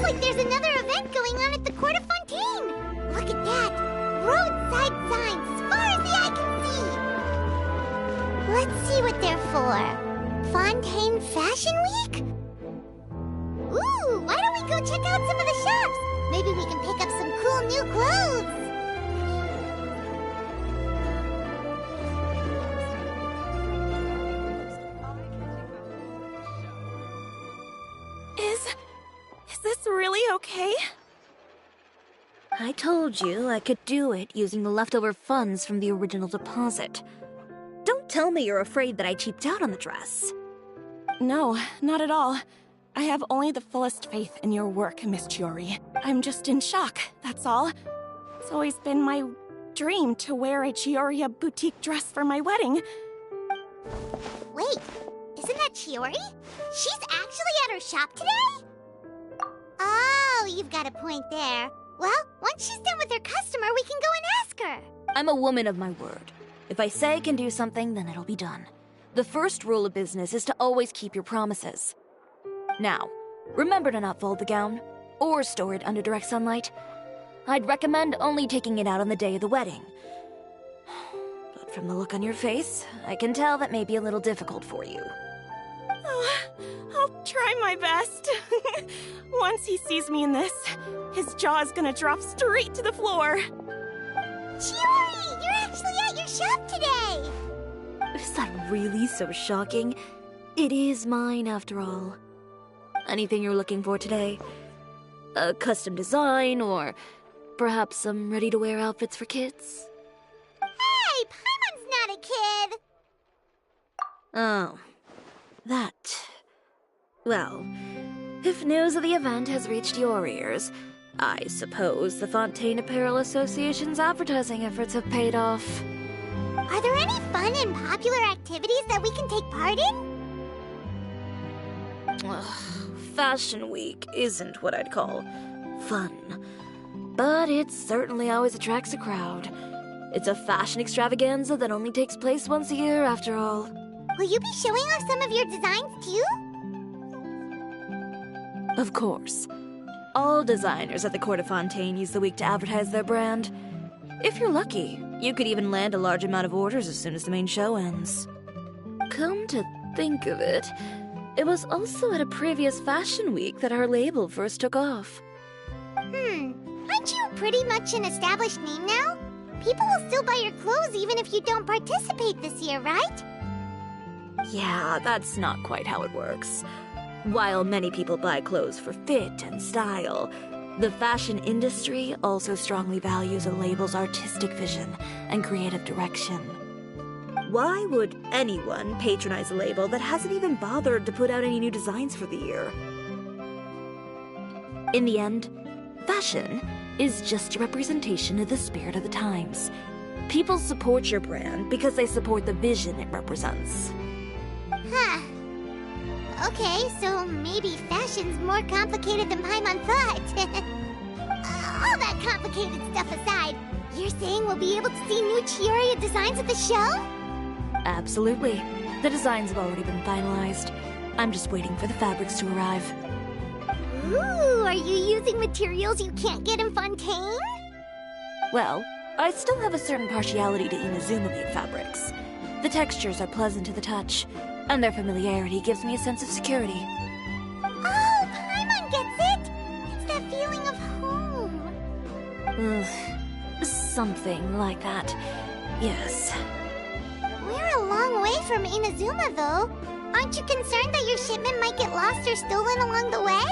like there's another event going on at the Court of Fontaine! Look at that! Roadside signs as far as the eye can see! Let's see what they're for. Fontaine Fashion Week? Ooh, why don't we go check out some of the shops? Maybe we can pick up some cool new clothes! Is this really okay? I told you I could do it using the leftover funds from the original deposit. Don't tell me you're afraid that I cheaped out on the dress. No, not at all. I have only the fullest faith in your work, Miss Chiori. I'm just in shock, that's all. It's always been my dream to wear a Chioria boutique dress for my wedding. Wait, isn't that Chiori? She's actually at her shop today? Oh, you've got a point there. Well, once she's done with her customer, we can go and ask her. I'm a woman of my word. If I say I can do something, then it'll be done. The first rule of business is to always keep your promises. Now, remember to not fold the gown, or store it under direct sunlight. I'd recommend only taking it out on the day of the wedding. But from the look on your face, I can tell that may be a little difficult for you. Oh, I'll try my best. Once he sees me in this, his jaw is gonna drop straight to the floor. Chiori, you're actually at your shop today! Is that really so shocking? It is mine, after all. Anything you're looking for today? A custom design, or perhaps some ready-to-wear outfits for kids? Hey, Paimon's not a kid! Oh, that. Well, if news of the event has reached your ears, I suppose the Fontaine Apparel Association's advertising efforts have paid off. Are there any fun and popular activities that we can take part in? Fashion Week isn't what I'd call fun, but it certainly always attracts a crowd. It's a fashion extravaganza that only takes place once a year, after all. Will you be showing off some of your designs, too? Of course. All designers at the Court of Fontaine use the week to advertise their brand. If you're lucky, you could even land a large amount of orders as soon as the main show ends. Come to think of it, it was also at a previous fashion week that our label first took off. Aren't you pretty much an established name now? People will still buy your clothes even if you don't participate this year, right? Yeah, that's not quite how it works. While many people buy clothes for fit and style, the fashion industry also strongly values a label's artistic vision and creative direction. Why would anyone patronize a label that hasn't even bothered to put out any new designs for the year? In the end, fashion is just a representation of the spirit of the times. People support your brand because they support the vision it represents. Huh. Okay, so maybe fashion's more complicated than Paimon thought. All that complicated stuff aside, you're saying we'll be able to see new Chioria designs at the show? Absolutely. The designs have already been finalized. I'm just waiting for the fabrics to arrive. Ooh, are you using materials you can't get in Fontaine? Well, I still have a certain partiality to Inazuma-made fabrics. The textures are pleasant to the touch, and their familiarity gives me a sense of security. Oh, Paimon gets it! It's that feeling of home. Something like that. Yes. We're a long way from Inazuma, though. Aren't you concerned that your shipment might get lost or stolen along the way?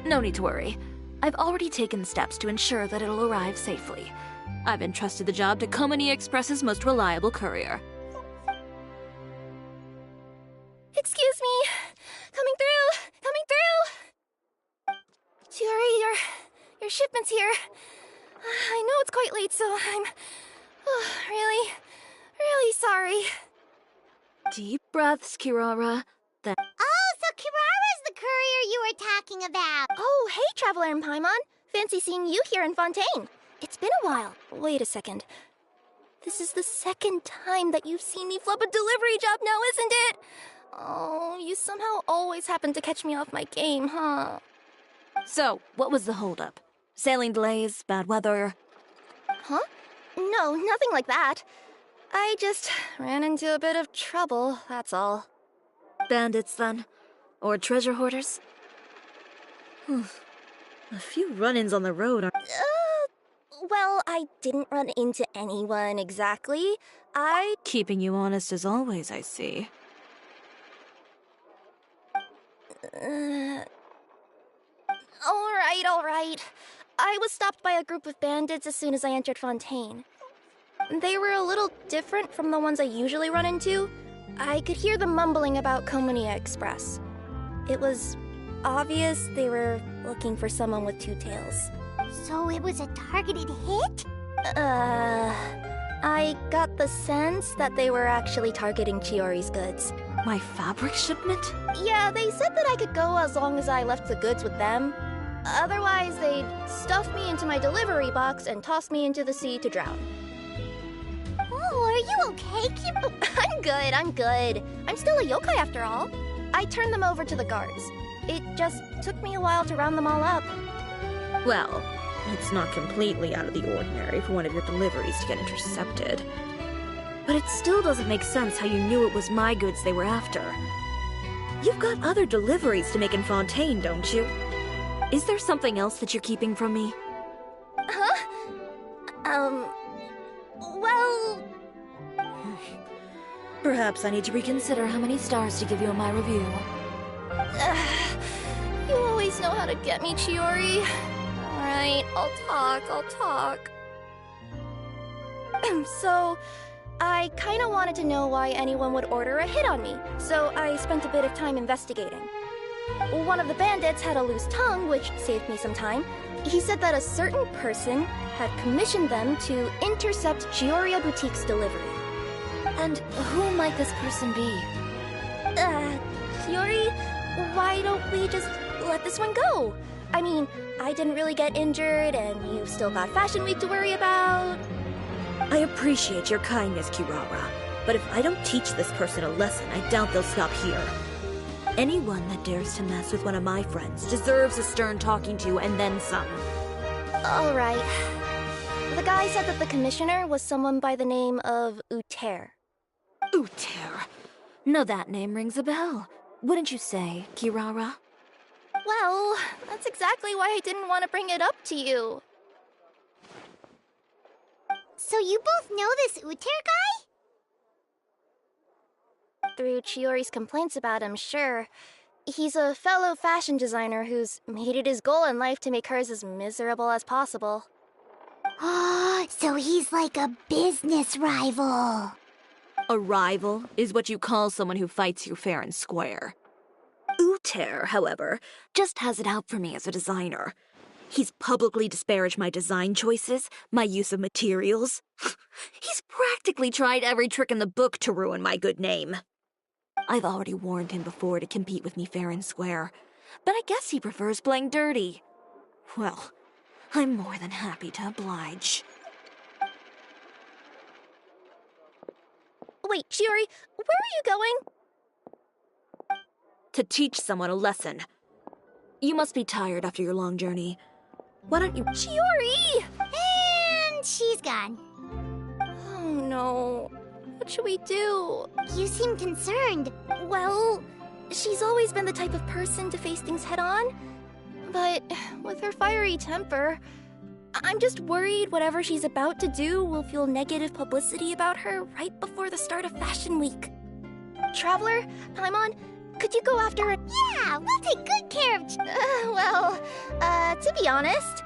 No need to worry. I've already taken steps to ensure that it'll arrive safely. I've entrusted the job to Komani Express's most reliable courier. Excuse me! Coming through! Coming through! Chiori, your shipment's here. I know it's quite late, so I'm really sorry. Deep breaths, Kirara. Then Oh, so Kirara's the courier you were talking about. Oh, hey, Traveler and Paimon. Fancy seeing you here in Fontaine. It's been a while. Wait a second. This is the second time that you've seen me flub a delivery job now, isn't it? Oh, you somehow always happen to catch me off my game, huh? So, what was the holdup? Sailing delays, bad weather? Huh? No, nothing like that. I just ran into a bit of trouble, that's all. Bandits, then? Or treasure hoarders? A few run-ins on the road are... Well, I didn't run into anyone exactly. Keeping you honest as always, I see. All right. I was stopped by a group of bandits as soon as I entered Fontaine. They were a little different from the ones I usually run into. I could hear them mumbling about Komunia Express. It was obvious they were looking for someone with two tails. So it was a targeted hit? I got the sense that they were actually targeting Chiori's goods. My fabric shipment? Yeah, they said that I could go as long as I left the goods with them. Otherwise, they'd stuff me into my delivery box and toss me into the sea to drown. Oh, are you okay, Kim? I'm good. I'm still a yokai after all. I turned them over to the guards. It just took me a while to round them all up. Well, it's not completely out of the ordinary for one of your deliveries to get intercepted. But it still doesn't make sense how you knew it was my goods they were after. You've got other deliveries to make in Fontaine, don't you? Is there something else that you're keeping from me? Huh? Well... Perhaps I need to reconsider how many stars to give you in my review. You always know how to get me, Chiori. Alright, I'll talk. So, I kinda wanted to know why anyone would order a hit on me, so I spent a bit of time investigating. One of the bandits had a loose tongue, which saved me some time. He said that a certain person had commissioned them to intercept Chiori Boutique's delivery. And who might this person be? Chiori, why don't we just let this one go? I mean, I didn't really get injured, and you've still got Fashion Week to worry about. I appreciate your kindness, Kirara, but if I don't teach this person a lesson, I doubt they'll stop here. Anyone that dares to mess with one of my friends deserves a stern talking to and then some. Alright. The guy said that the commissioner was someone by the name of Uter. Uter. No, that name rings a bell. Wouldn't you say, Kirara? Well, that's exactly why I didn't want to bring it up to you. So you both know this Uter guy? Through Chiori's complaints about him, sure. He's a fellow fashion designer who's made it his goal in life to make hers as miserable as possible. Oh, so he's like a business rival. A rival is what you call someone who fights you fair and square. Uter, however, just has it out for me as a designer. He's publicly disparaged my design choices, my use of materials. He's practically tried every trick in the book to ruin my good name. I've already warned him before to compete with me fair and square, but I guess he prefers playing dirty. Well, I'm more than happy to oblige. Wait, Chiori, where are you going? To teach someone a lesson. You must be tired after your long journey. Why don't you... Chiori! And she's gone. Oh no. What should we do? You seem concerned. Well, she's always been the type of person to face things head on. But with her fiery temper, I'm just worried whatever she's about to do will fuel negative publicity about her right before the start of Fashion Week. Traveler, Paimon, could you go after her? Yeah, we'll take good care of... To be honest...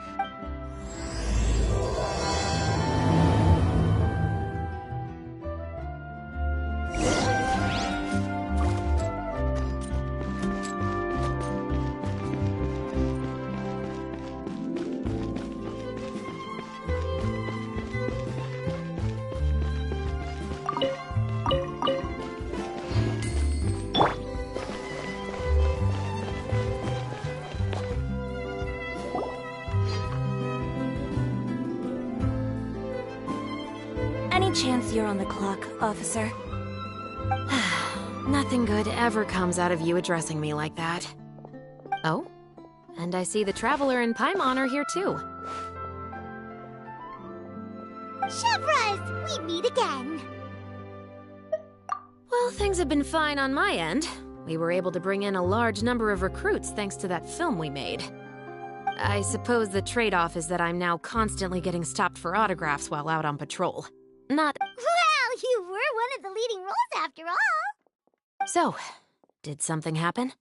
Any chance you're on the clock, officer? Nothing good ever comes out of you addressing me like that. Oh, and I see the Traveler and Paimon are here too. Chevras, we meet again. Well, things have been fine on my end. We were able to bring in a large number of recruits thanks to that film we made. I suppose the trade-off is that I'm now constantly getting stopped for autographs while out on patrol. Not... Well, you were one of the leading roles after all. So, did something happen?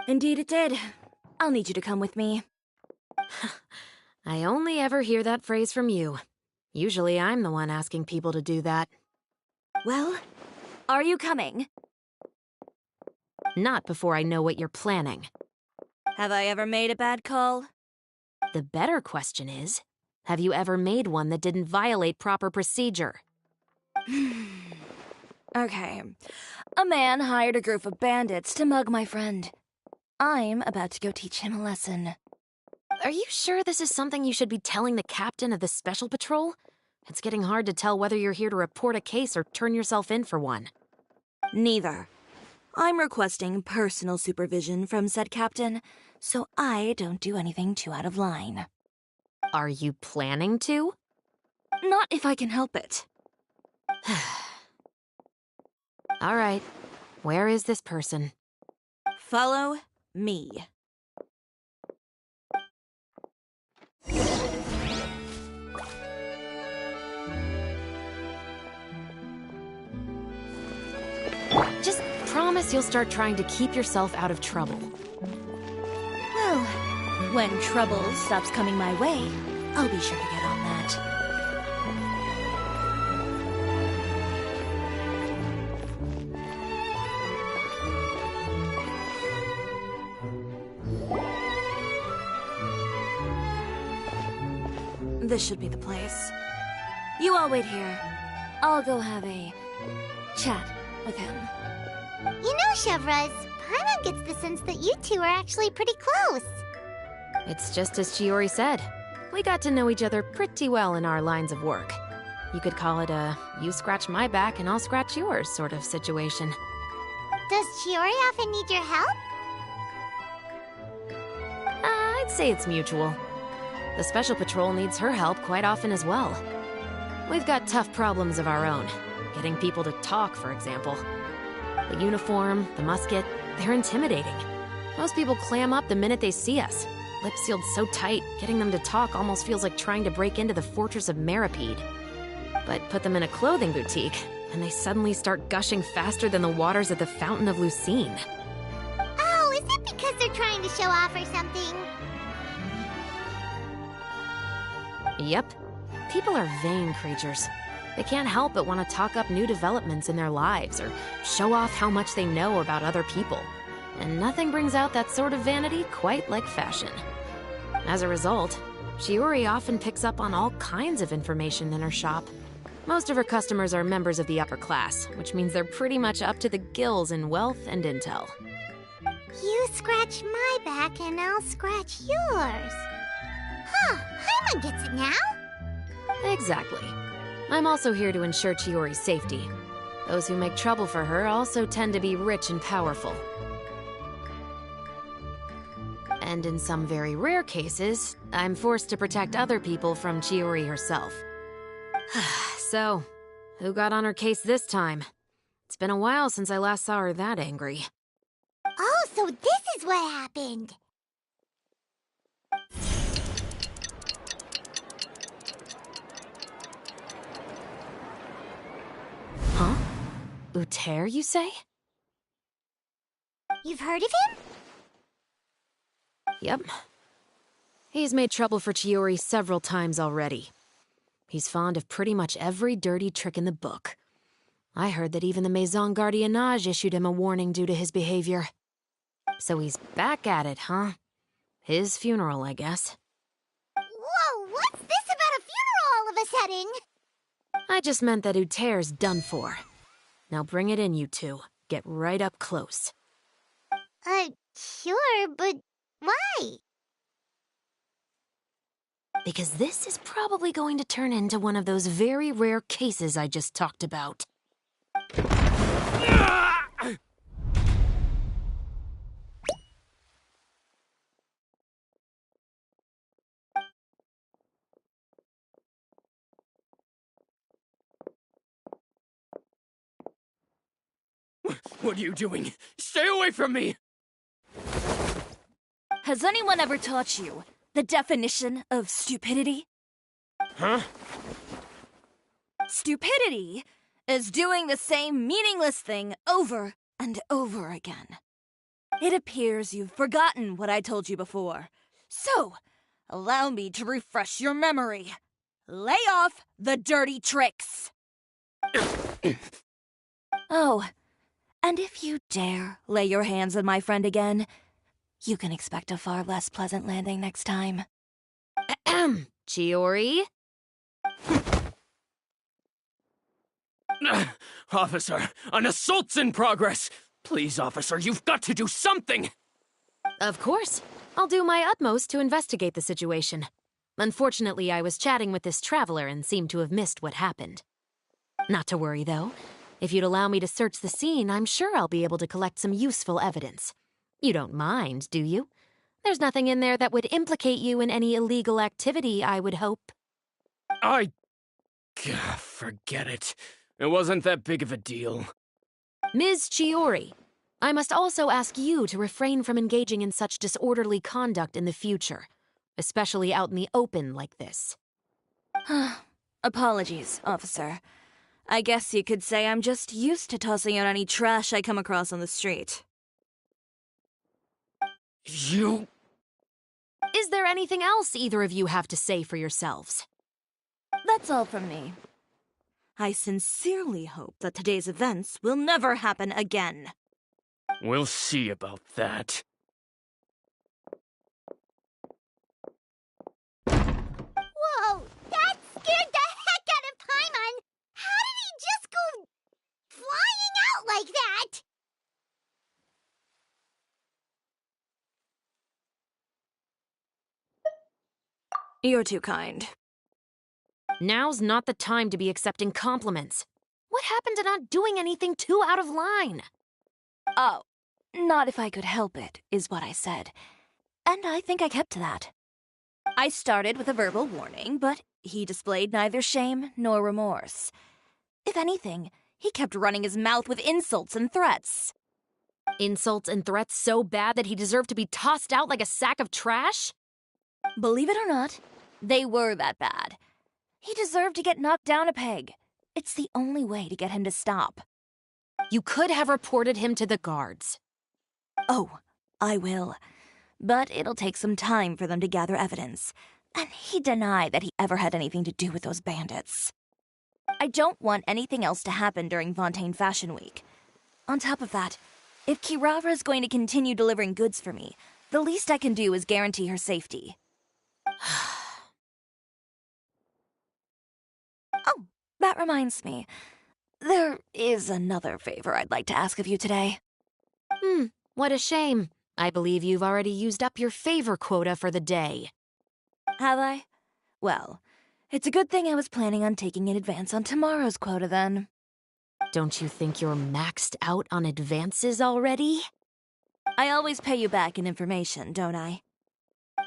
Indeed it did. I'll need you to come with me. I only ever hear that phrase from you. Usually I'm the one asking people to do that. Well, are you coming? Not before I know what you're planning. Have I ever made a bad call? The better question is, have you ever made one that didn't violate proper procedure? Okay. A man hired a group of bandits to mug my friend. I'm about to go teach him a lesson. Are you sure this is something you should be telling the captain of the Special Patrol? It's getting hard to tell whether you're here to report a case or turn yourself in for one. Neither. I'm requesting personal supervision from said captain, so I don't do anything too out of line. Are you planning to? Not if I can help it. All right. Where is this person? Follow me. Just promise you'll start trying to keep yourself out of trouble. Well, when trouble stops coming my way, I'll be sure to get on that. This should be the place. You all wait here. I'll go have a chat with him. You know, Chevras, Paimon gets the sense that you two are actually pretty close. It's just as Chiori said. We got to know each other pretty well in our lines of work. You could call it a you scratch my back and I'll scratch yours sort of situation. Does Chiori often need your help? I'd say it's mutual. The Special Patrol needs her help quite often as well. We've got tough problems of our own. Getting people to talk, for example. The uniform, the musket, they're intimidating. Most people clam up the minute they see us. Lips sealed so tight, getting them to talk almost feels like trying to break into the fortress of Meripede. But put them in a clothing boutique, and they suddenly start gushing faster than the waters at the Fountain of Lucine. Oh, is it because they're trying to show off or something? Yep. People are vain creatures. They can't help but want to talk up new developments in their lives or show off how much they know about other people. And nothing brings out that sort of vanity quite like fashion. As a result, Chiori often picks up on all kinds of information in her shop. Most of her customers are members of the upper class, which means they're pretty much up to the gills in wealth and intel. You scratch my back and I'll scratch yours. Huh, Paimon gets it now. Exactly. I'm also here to ensure Chiori's safety. Those who make trouble for her also tend to be rich and powerful. And in some very rare cases, I'm forced to protect other people from Chiori herself. So, who got on her case this time? It's been a while since I last saw her that angry. Oh, so this is what happened. Huh? Uter, you say? You've heard of him? Yep. He's made trouble for Chiori several times already. He's fond of pretty much every dirty trick in the book. I heard that even the Maison Gardiennage issued him a warning due to his behavior. So he's back at it, huh? His funeral, I guess. Whoa, what's this about a funeral all of a sudden? I just meant that Uter's done for. Now bring it in, you two. Get right up close. Sure, but why? Because this is probably going to turn into one of those very rare cases I just talked about. What are you doing? Stay away from me! Has anyone ever taught you the definition of stupidity? Huh? Stupidity is doing the same meaningless thing over and over again. It appears you've forgotten what I told you before. So, allow me to refresh your memory. Lay off the dirty tricks! Oh, and if you dare lay your hands on my friend again, you can expect a far less pleasant landing next time. Chiori? Officer, an assault's in progress! Please, officer, you've got to do something! Of course. I'll do my utmost to investigate the situation. Unfortunately, I was chatting with this traveler and seemed to have missed what happened. Not to worry, though. If you'd allow me to search the scene, I'm sure I'll be able to collect some useful evidence. You don't mind, do you? There's nothing in there that would implicate you in any illegal activity, I would hope. Forget it. It wasn't that big of a deal. Ms. Chiori, I must also ask you to refrain from engaging in such disorderly conduct in the future, especially out in the open like this. Apologies, officer. I guess you could say I'm just used to tossing out any trash I come across on the street. You... Is there anything else either of you have to say for yourselves? That's all from me. I sincerely hope that today's events will never happen again. We'll see about that. Whoa! That scared the heck out of Paimon! How did he just go flying out like that? You're too kind. Now's not the time to be accepting compliments. What happened to not doing anything too out of line? Oh, not if I could help it, is what I said. And I think I kept to that. I started with a verbal warning, but he displayed neither shame nor remorse. If anything, he kept running his mouth with insults and threats. Insults and threats so bad that he deserved to be tossed out like a sack of trash? Believe it or not, they were that bad. He deserved to get knocked down a peg. It's the only way to get him to stop. You could have reported him to the guards. Oh, I will. But it'll take some time for them to gather evidence. And he denied that he ever had anything to do with those bandits. I don't want anything else to happen during Fontaine Fashion Week. On top of that, if Kirara's going to continue delivering goods for me, the least I can do is guarantee her safety. Oh, that reminds me. There is another favor I'd like to ask of you today. What a shame. I believe you've already used up your favor quota for the day. Have I? Well, it's a good thing I was planning on taking an advance on tomorrow's quota then. Don't you think you're maxed out on advances already? I always pay you back in information, don't I?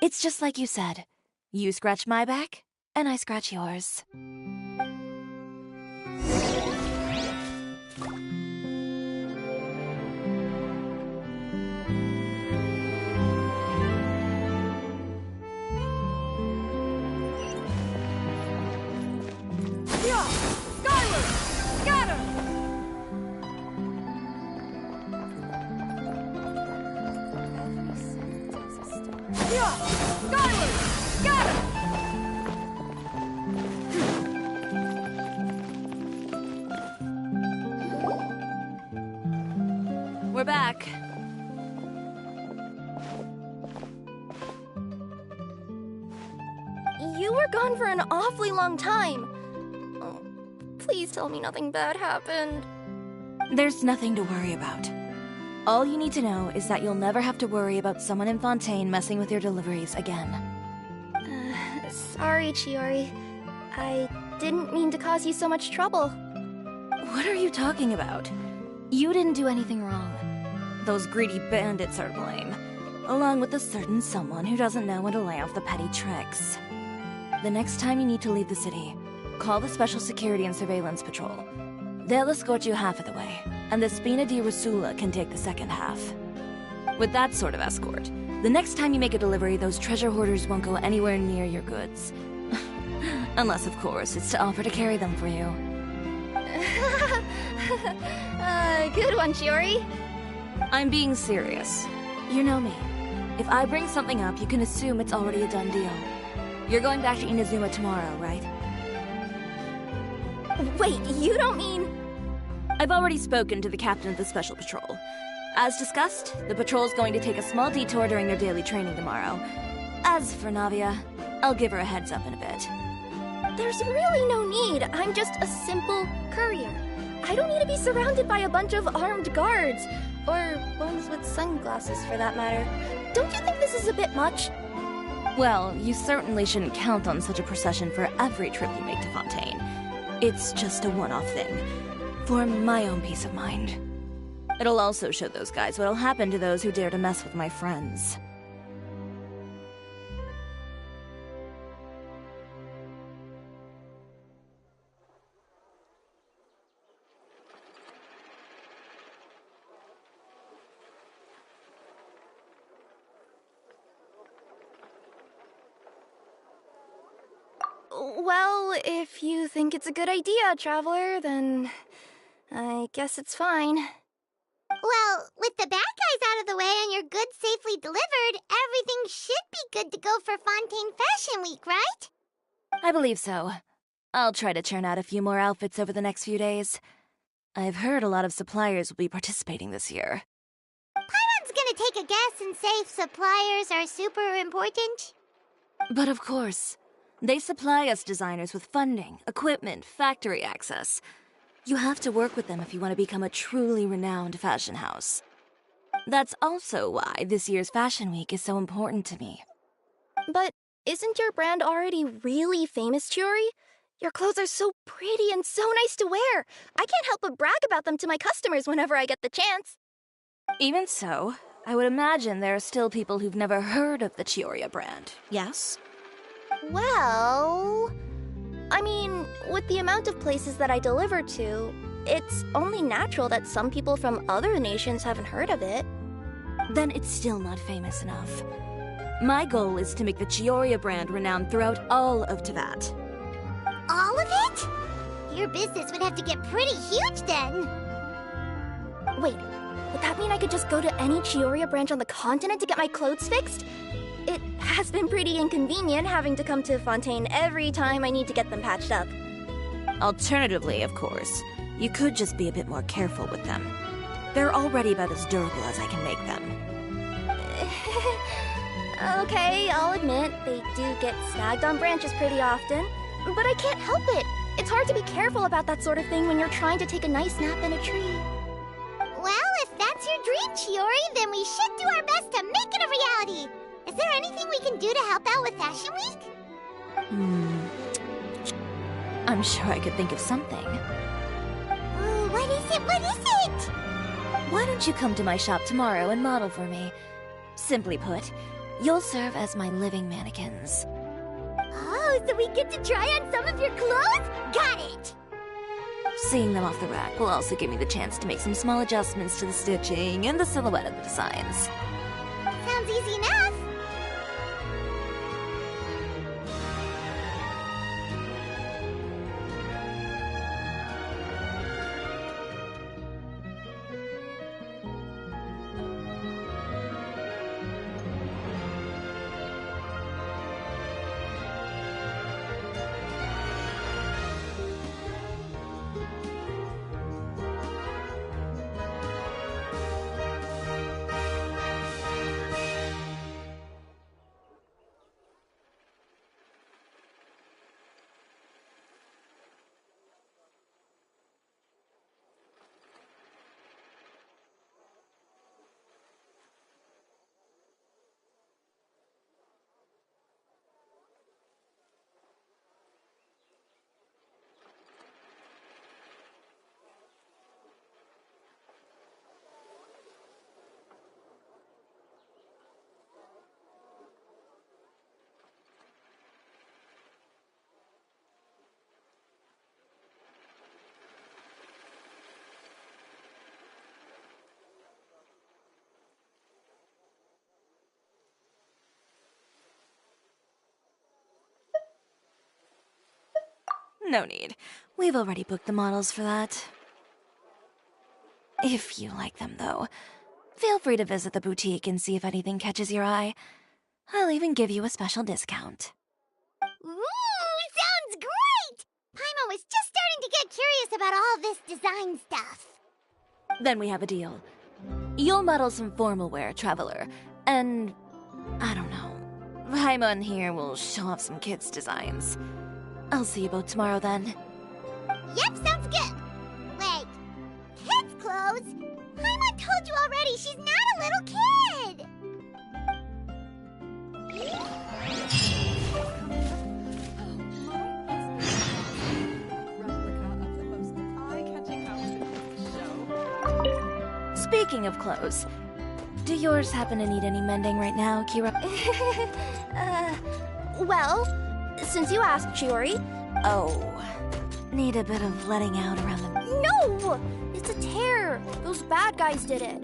It's just like you said. You scratch my back, and I scratch yours. We're back. You were gone for an awfully long time. Oh, please tell me nothing bad happened. There's nothing to worry about. All you need to know is that you'll never have to worry about someone in Fontaine messing with your deliveries again. Sorry, Chiori. I didn't mean to cause you so much trouble. What are you talking about? You didn't do anything wrong. Those greedy bandits are to blame, along with a certain someone who doesn't know when to lay off the petty tricks. The next time you need to leave the city, call the Special Security and Surveillance Patrol. They'll escort you half of the way, and the Spina di Rusula can take the second half. With that sort of escort, the next time you make a delivery, those treasure hoarders won't go anywhere near your goods. Unless, of course, it's to offer to carry them for you. Good one, Chiori. I'm being serious. You know me. If I bring something up, you can assume it's already a done deal. You're going back to Inazuma tomorrow, right? Wait, you don't mean... I've already spoken to the captain of the Special Patrol. As discussed, the patrol's going to take a small detour during their daily training tomorrow. As for Navia, I'll give her a heads up in a bit. There's really no need. I'm just a simple courier. I don't need to be surrounded by a bunch of armed guards. Or ones with sunglasses, for that matter. Don't you think this is a bit much? Well, you certainly shouldn't count on such a procession for every trip you make to Fontaine. It's just a one-off thing, for my own peace of mind. It'll also show those guys what'll happen to those who dare to mess with my friends. Well, if you think it's a good idea, Traveler, then I guess it's fine. Well, with the bad guys out of the way and your goods safely delivered, everything should be good to go for Fontaine Fashion Week, right? I believe so. I'll try to churn out a few more outfits over the next few days. I've heard a lot of suppliers will be participating this year. Paimon's gonna take a guess and say suppliers are super important. But of course, they supply us designers with funding, equipment, factory access. You have to work with them if you want to become a truly renowned fashion house. That's also why this year's Fashion Week is so important to me. But isn't your brand already really famous, Chiori? Your clothes are so pretty and so nice to wear. I can't help but brag about them to my customers whenever I get the chance. Even so, I would imagine there are still people who've never heard of the Chiori brand, yes? Well... I mean, with the amount of places that I deliver to, it's only natural that some people from other nations haven't heard of it. Then it's still not famous enough. My goal is to make the Chiori brand renowned throughout all of Teyvat. All of it? Your business would have to get pretty huge then. Wait, would that mean I could just go to any Chiori branch on the continent to get my clothes fixed? It has been pretty inconvenient having to come to Fontaine every time I need to get them patched up. Alternatively, of course, you could just be a bit more careful with them. They're already about as durable as I can make them. Okay, I'll admit, they do get snagged on branches pretty often, but I can't help it. It's hard to be careful about that sort of thing when you're trying to take a nice nap in a tree. Well, if that's your dream, Chiori, then we should do our best to make it a reality. Is there anything we can do to help out with Fashion Week? I'm sure I could think of something. Ooh, what is it? What is it? Why don't you come to my shop tomorrow and model for me? Simply put, you'll serve as my living mannequins. Oh, so we get to try on some of your clothes? Got it! Seeing them off the rack will also give me the chance to make some small adjustments to the stitching and the silhouette of the designs. Sounds easy enough. No need. We've already booked the models for that. If you like them, though, feel free to visit the boutique and see if anything catches your eye. I'll even give you a special discount. Ooh, sounds great! Paimon was just starting to get curious about all this design stuff. Then we have a deal. You'll model some formal wear, Traveler, and I don't know. Paimon here will show off some kids' designs. I'll see you both tomorrow then. Yep, sounds good. Wait, kids' clothes? Paimon told you already she's not a little kid. Speaking of clothes, do yours happen to need any mending right now, Kira? Well, since you asked, Chiori. Oh, need a bit of letting out around the... No! It's a tear! Those bad guys did it.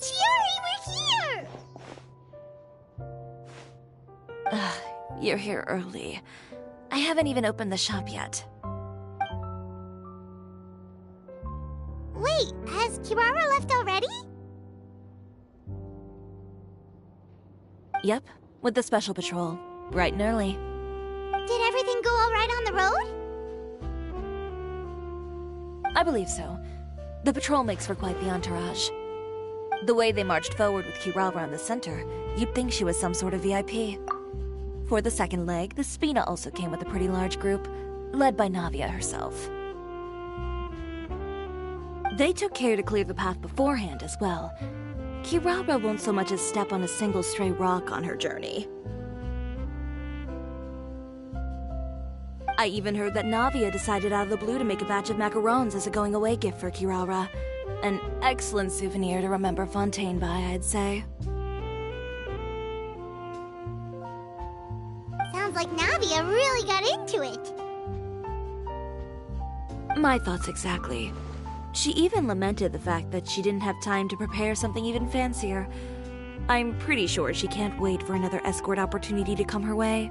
Chiori, we're here! You're here early. I haven't even opened the shop yet. Wait, has Kirara left already? Yep, with the special patrol. Bright and early. Did everything go all right on the road? I believe so. The patrol makes for quite the entourage. The way they marched forward with Kirara in the center, you'd think she was some sort of VIP. For the second leg, the Spina also came with a pretty large group, led by Navia herself. They took care to clear the path beforehand as well. Kirara won't so much as step on a single stray rock on her journey. I even heard that Navia decided out of the blue to make a batch of macarons as a going-away gift for Kirara. An excellent souvenir to remember Fontaine by, I'd say. Navia really got into it. My thoughts exactly. She even lamented the fact that she didn't have time to prepare something even fancier. I'm pretty sure she can't wait for another escort opportunity to come her way.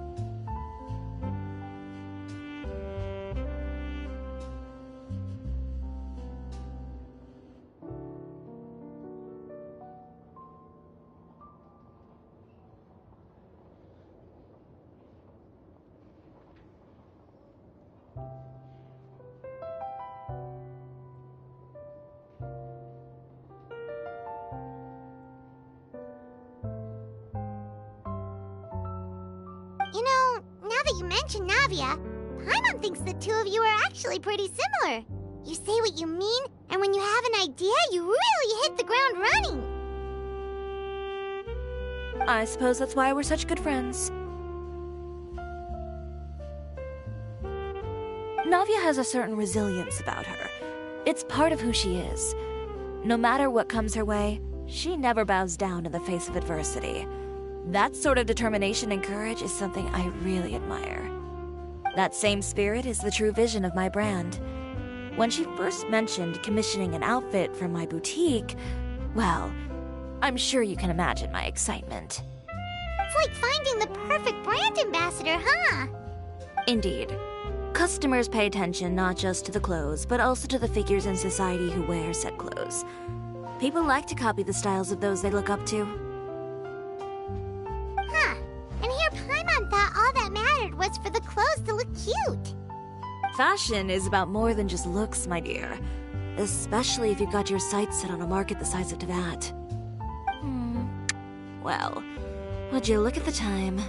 You know, now that you mention Navia, Paimon thinks the two of you are actually pretty similar. You say what you mean, and when you have an idea, you really hit the ground running. I suppose that's why we're such good friends. Navia has a certain resilience about her. It's part of who she is. No matter what comes her way, she never bows down in the face of adversity. That sort of determination and courage is something I really admire. That same spirit is the true vision of my brand. When she first mentioned commissioning an outfit for my boutique, well, I'm sure you can imagine my excitement. It's like finding the perfect brand ambassador, huh? Indeed. Customers pay attention not just to the clothes, but also to the figures in society who wear said clothes. People like to copy the styles of those they look up to. Huh. And here Paimon thought all that mattered was for the clothes to look cute. Fashion is about more than just looks, my dear. Especially if you've got your sights set on a market the size of Teyvat. Well, would you look at the time?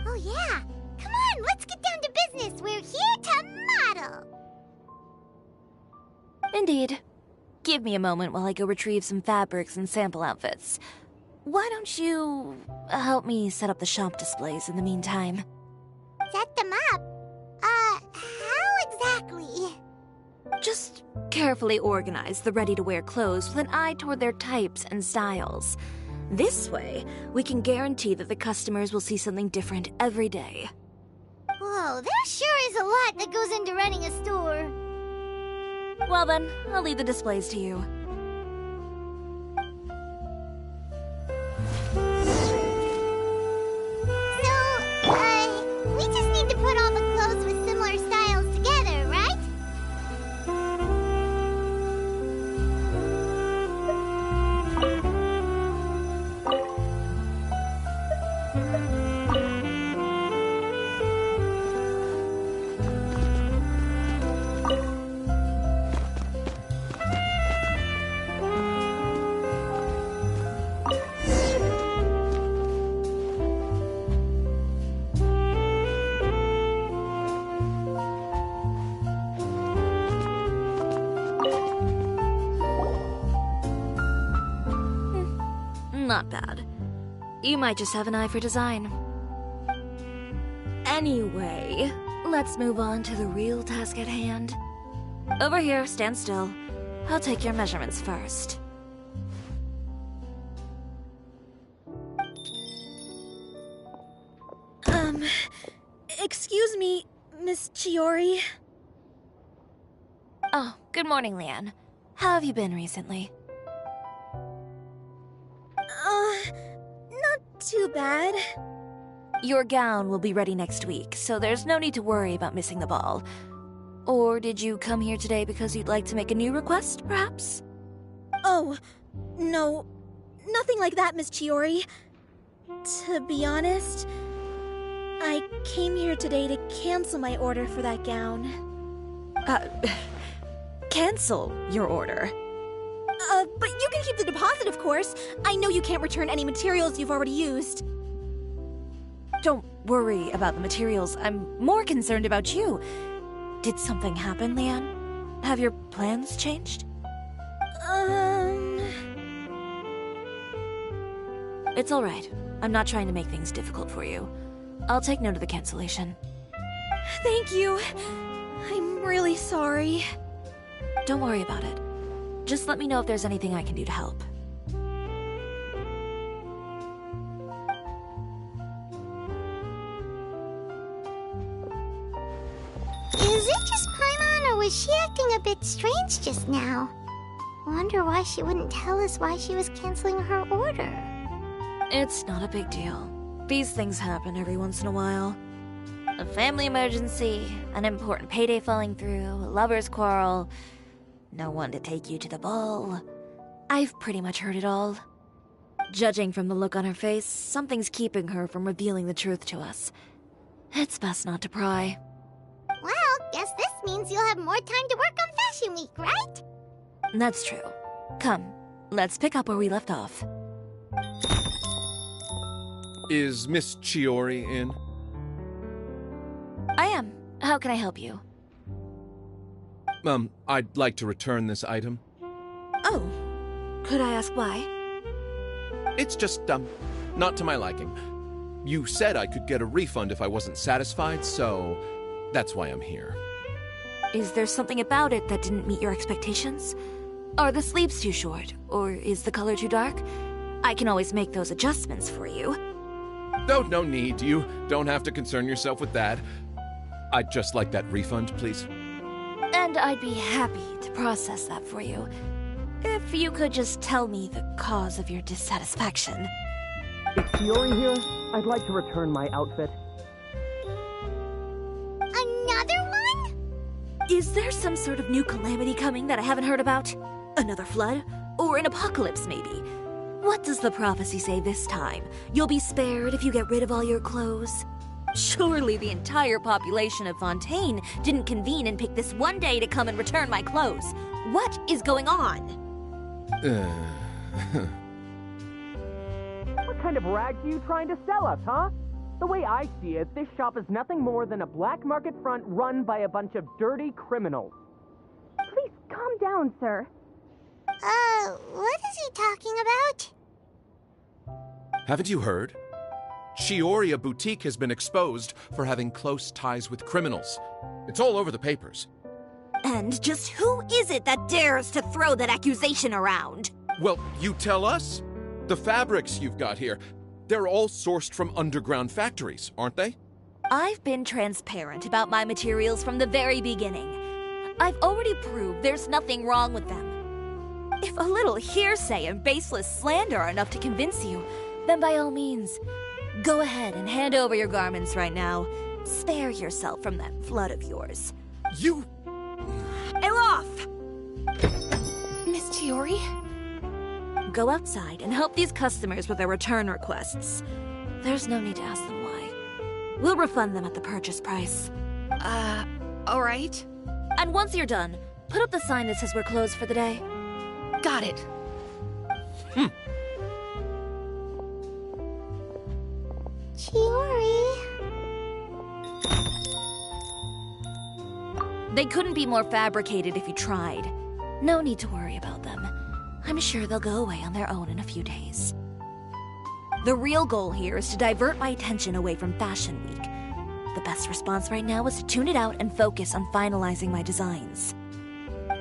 Oh yeah. Come on, let's get down to business. We're here to model. Indeed. Give me a moment while I go retrieve some fabrics and sample outfits. Why don't you help me set up the shop displays in the meantime? Set them up? How exactly? Just carefully organize the ready-to-wear clothes with an eye toward their types and styles. This way, we can guarantee that the customers will see something different every day. Whoa, there sure is a lot that goes into running a store. Well then, I'll leave the displays to you. We just need to put all the clothes with similar styles together, right? Not bad. You might just have an eye for design. Anyway, let's move on to the real task at hand. Over here, stand still. I'll take your measurements first. Excuse me, Miss Chiori. Oh, good morning, Leanne. How have you been recently? Not too bad. Your gown will be ready next week, so there's no need to worry about missing the ball. Or did you come here today because you'd like to make a new request, perhaps? Oh, no. Nothing like that, Miss Chiori. To be honest, I came here today to cancel my order for that gown. Cancel your order. But you can keep the deposit, of course. I know you can't return any materials you've already used. Don't worry about the materials. I'm more concerned about you. Did something happen, Leanne? Have your plans changed? It's all right. I'm not trying to make things difficult for you. I'll take note of the cancellation. Thank you. I'm really sorry. Don't worry about it. Just let me know if there's anything I can do to help. a bit strange just now. Wonder why she wouldn't tell us why she was canceling her order. It's not a big deal. These things happen every once in a while. A family emergency, an important payday falling through, a lover's quarrel, no one to take you to the ball. I've pretty much heard it all. Judging from the look on her face, something's keeping her from revealing the truth to us. It's best not to pry. Well, guess this means you'll have more time to work on Fashion Week, right? That's true. Come, let's pick up where we left off. Is Miss Chiori in? I am. How can I help you? I'd like to return this item. Oh. Could I ask why? It's just, not to my liking. You said I could get a refund if I wasn't satisfied, so that's why I'm here. Is there something about it that didn't meet your expectations? Are the sleeves too short? Or is the color too dark? I can always make those adjustments for you. No need. You don't have to concern yourself with that. I'd just like that refund, please. And I'd be happy to process that for you. If you could just tell me the cause of your dissatisfaction. Is Chiori here? I'd like to return my outfit. Another one? Is there some sort of new calamity coming that I haven't heard about? Another flood? Or an apocalypse, maybe? What does the prophecy say this time? You'll be spared if you get rid of all your clothes? Surely the entire population of Fontaine didn't convene and pick this one day to come and return my clothes. What is going on? What kind of rags are you trying to sell us, huh? The way I see it, this shop is nothing more than a black market front run by a bunch of dirty criminals. Please calm down, sir. What is he talking about? Haven't you heard? Chiori Boutique has been exposed for having close ties with criminals. It's all over the papers. And just who is it that dares to throw that accusation around? Well, you tell us. The fabrics you've got here, they're all sourced from underground factories, aren't they? I've been transparent about my materials from the very beginning. I've already proved there's nothing wrong with them. If a little hearsay and baseless slander are enough to convince you, then by all means, go ahead and hand over your garments right now. Spare yourself from that flood of yours. You... Elof! Miss Chiori? Go outside and help these customers with their return requests. There's no need to ask them why. We'll refund them at the purchase price. Alright. And once you're done, put up the sign that says we're closed for the day. Got it. Chiori. They couldn't be more fabricated if you tried. No need to worry about them. I'm sure they'll go away on their own in a few days. The real goal here is to divert my attention away from Fashion Week. The best response right now is to tune it out and focus on finalizing my designs.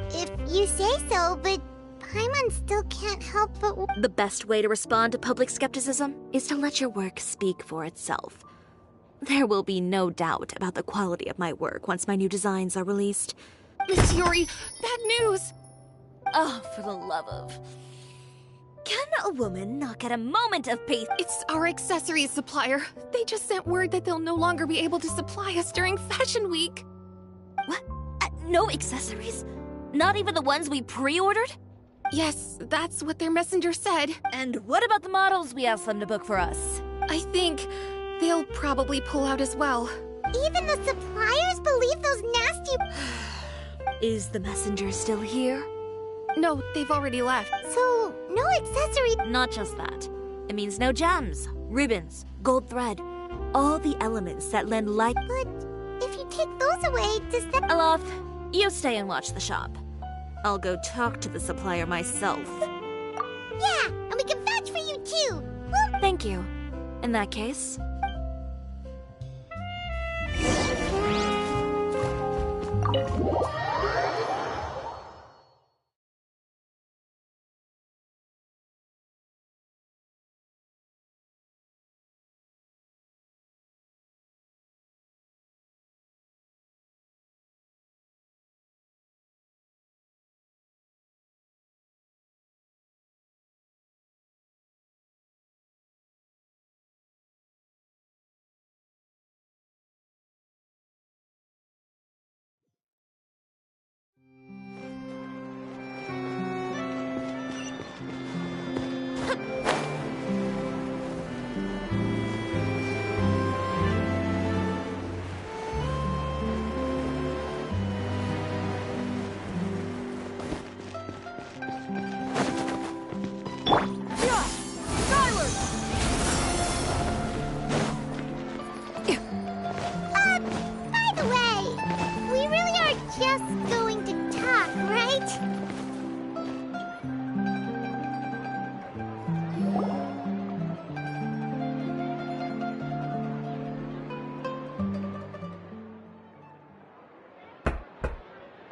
If you say so, but Paimon still can't help but... The best way to respond to public skepticism is to let your work speak for itself. There will be no doubt about the quality of my work once my new designs are released. Miss Chiori, bad news! Oh, for the love of... Can a woman not get a moment of peace? It's our accessories supplier. They just sent word that they'll no longer be able to supply us during Fashion Week. What? No accessories? Not even the ones we pre-ordered? Yes, that's what their messenger said. And what about the models we asked them to book for us? I think they'll probably pull out as well. Even the suppliers believe those nasty... Is the messenger still here? No, they've already left. So, no accessory... Not just that. It means no gems, ribbons, gold thread, all the elements that lend life. But if you take those away, does that... Alof, you stay and watch the shop. I'll go talk to the supplier myself. Yeah, and we can vouch for you too. Thank you. In that case...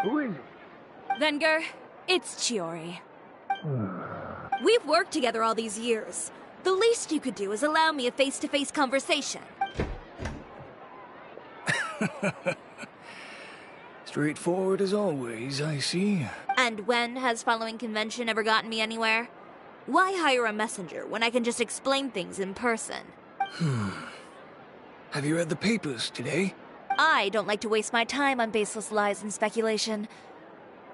Who is it? Venger, it's Chiori. We've worked together all these years. The least you could do is allow me a face-to-face conversation. Straightforward as always, I see. And when has following convention ever gotten me anywhere? Why hire a messenger when I can just explain things in person? Have you read the papers today? I don't like to waste my time on baseless lies and speculation.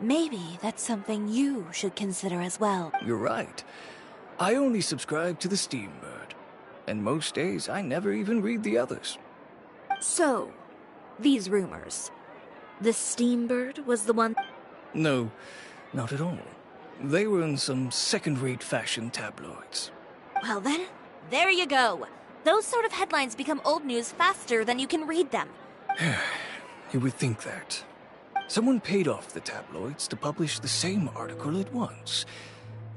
Maybe that's something you should consider as well. You're right. I only subscribe to the Steambird. And most days, I never even read the others. So, these rumors. The Steambird was the one... No, not at all. They were in some second-rate fashion tabloids. Well then, there you go. Those sort of headlines become old news faster than you can read them. You would think that. Someone paid off the tabloids to publish the same article at once.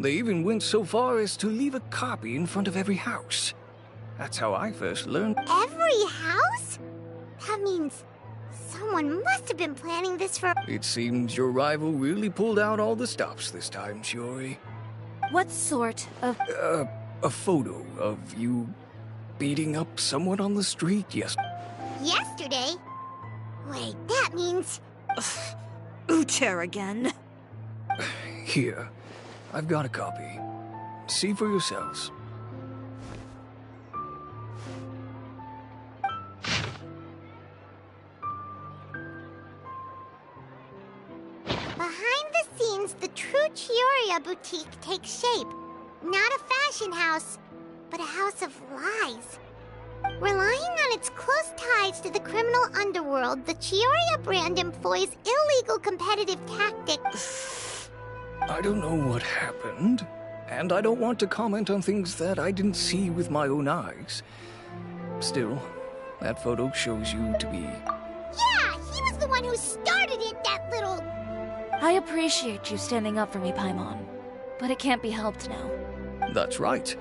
They even went so far as to leave a copy in front of every house. That's how I first learned. Every house? That means someone must have been planning this for... It seems your rival really pulled out all the stops this time, Chiori. What sort of... A photo of you beating up someone on the street Yesterday? Wait, that means... Ucher again. Here, I've got a copy. See for yourselves. Behind the scenes, the true Chiori boutique takes shape. Not a fashion house, but a house of lies. Relying on its close ties to the criminal underworld, the Chiori brand employs illegal competitive tactics. I don't know what happened, and I don't want to comment on things that I didn't see with my own eyes. Still, that photo shows you to be... Yeah, he was the one who started it, that little... I appreciate you standing up for me, Paimon. But it can't be helped now. That's right.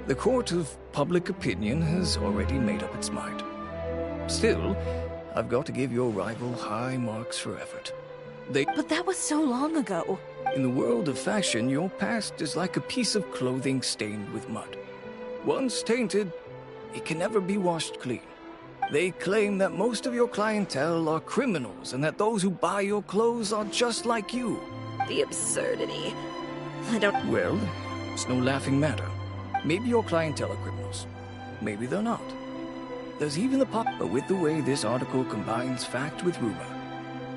The court of public opinion has already made up its mind. Still, I've got to give your rival high marks for effort. But that was so long ago. In the world of fashion, your past is like a piece of clothing stained with mud. Once tainted, it can never be washed clean. They claim that most of your clientele are criminals and that those who buy your clothes are just like you. The absurdity. Well, it's no laughing matter. Maybe your clientele are criminals. Maybe they're not. There's even the but with the way this article combines fact with rumor,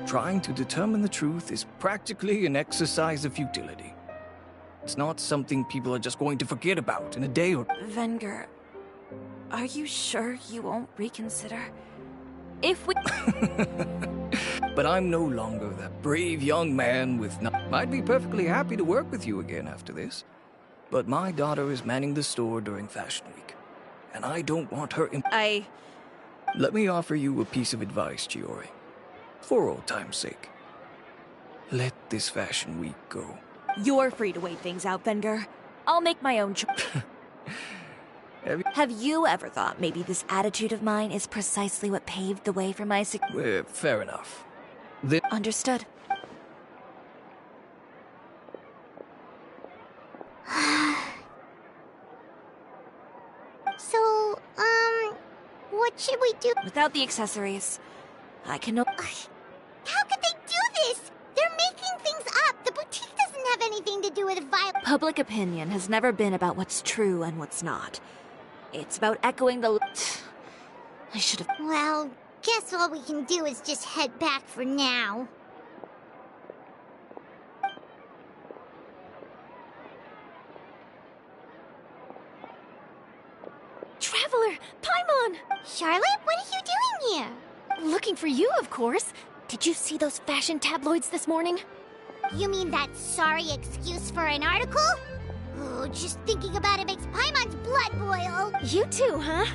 trying to determine the truth is practically an exercise of futility. It's not something people are just going to forget about in a day or... Venger, are you sure you won't reconsider? If we... But I'm no longer that brave young man with I'd be perfectly happy to work with you again after this. But my daughter is manning the store during Fashion Week, and I don't want her Let me offer you a piece of advice, Chiori. For old time's sake. Let this Fashion Week go. You're free to wait things out, Venger. I'll make my own choice. Have you ever thought maybe this attitude of mine is precisely what paved the way for my fair enough. Understood. So, what should we do? Without the accessories, I can no... How could they do this? They're making things up. The boutique doesn't have anything to do with violence. Public opinion has never been about what's true and what's not. It's about echoing the... I should have... Well, guess all we can do is just head back for now. Traveler! Paimon! Charlotte, what are you doing here? Looking for you, of course. Did you see those fashion tabloids this morning? You mean that sorry excuse for an article? Oh, just thinking about it makes Paimon's blood boil. You too, huh?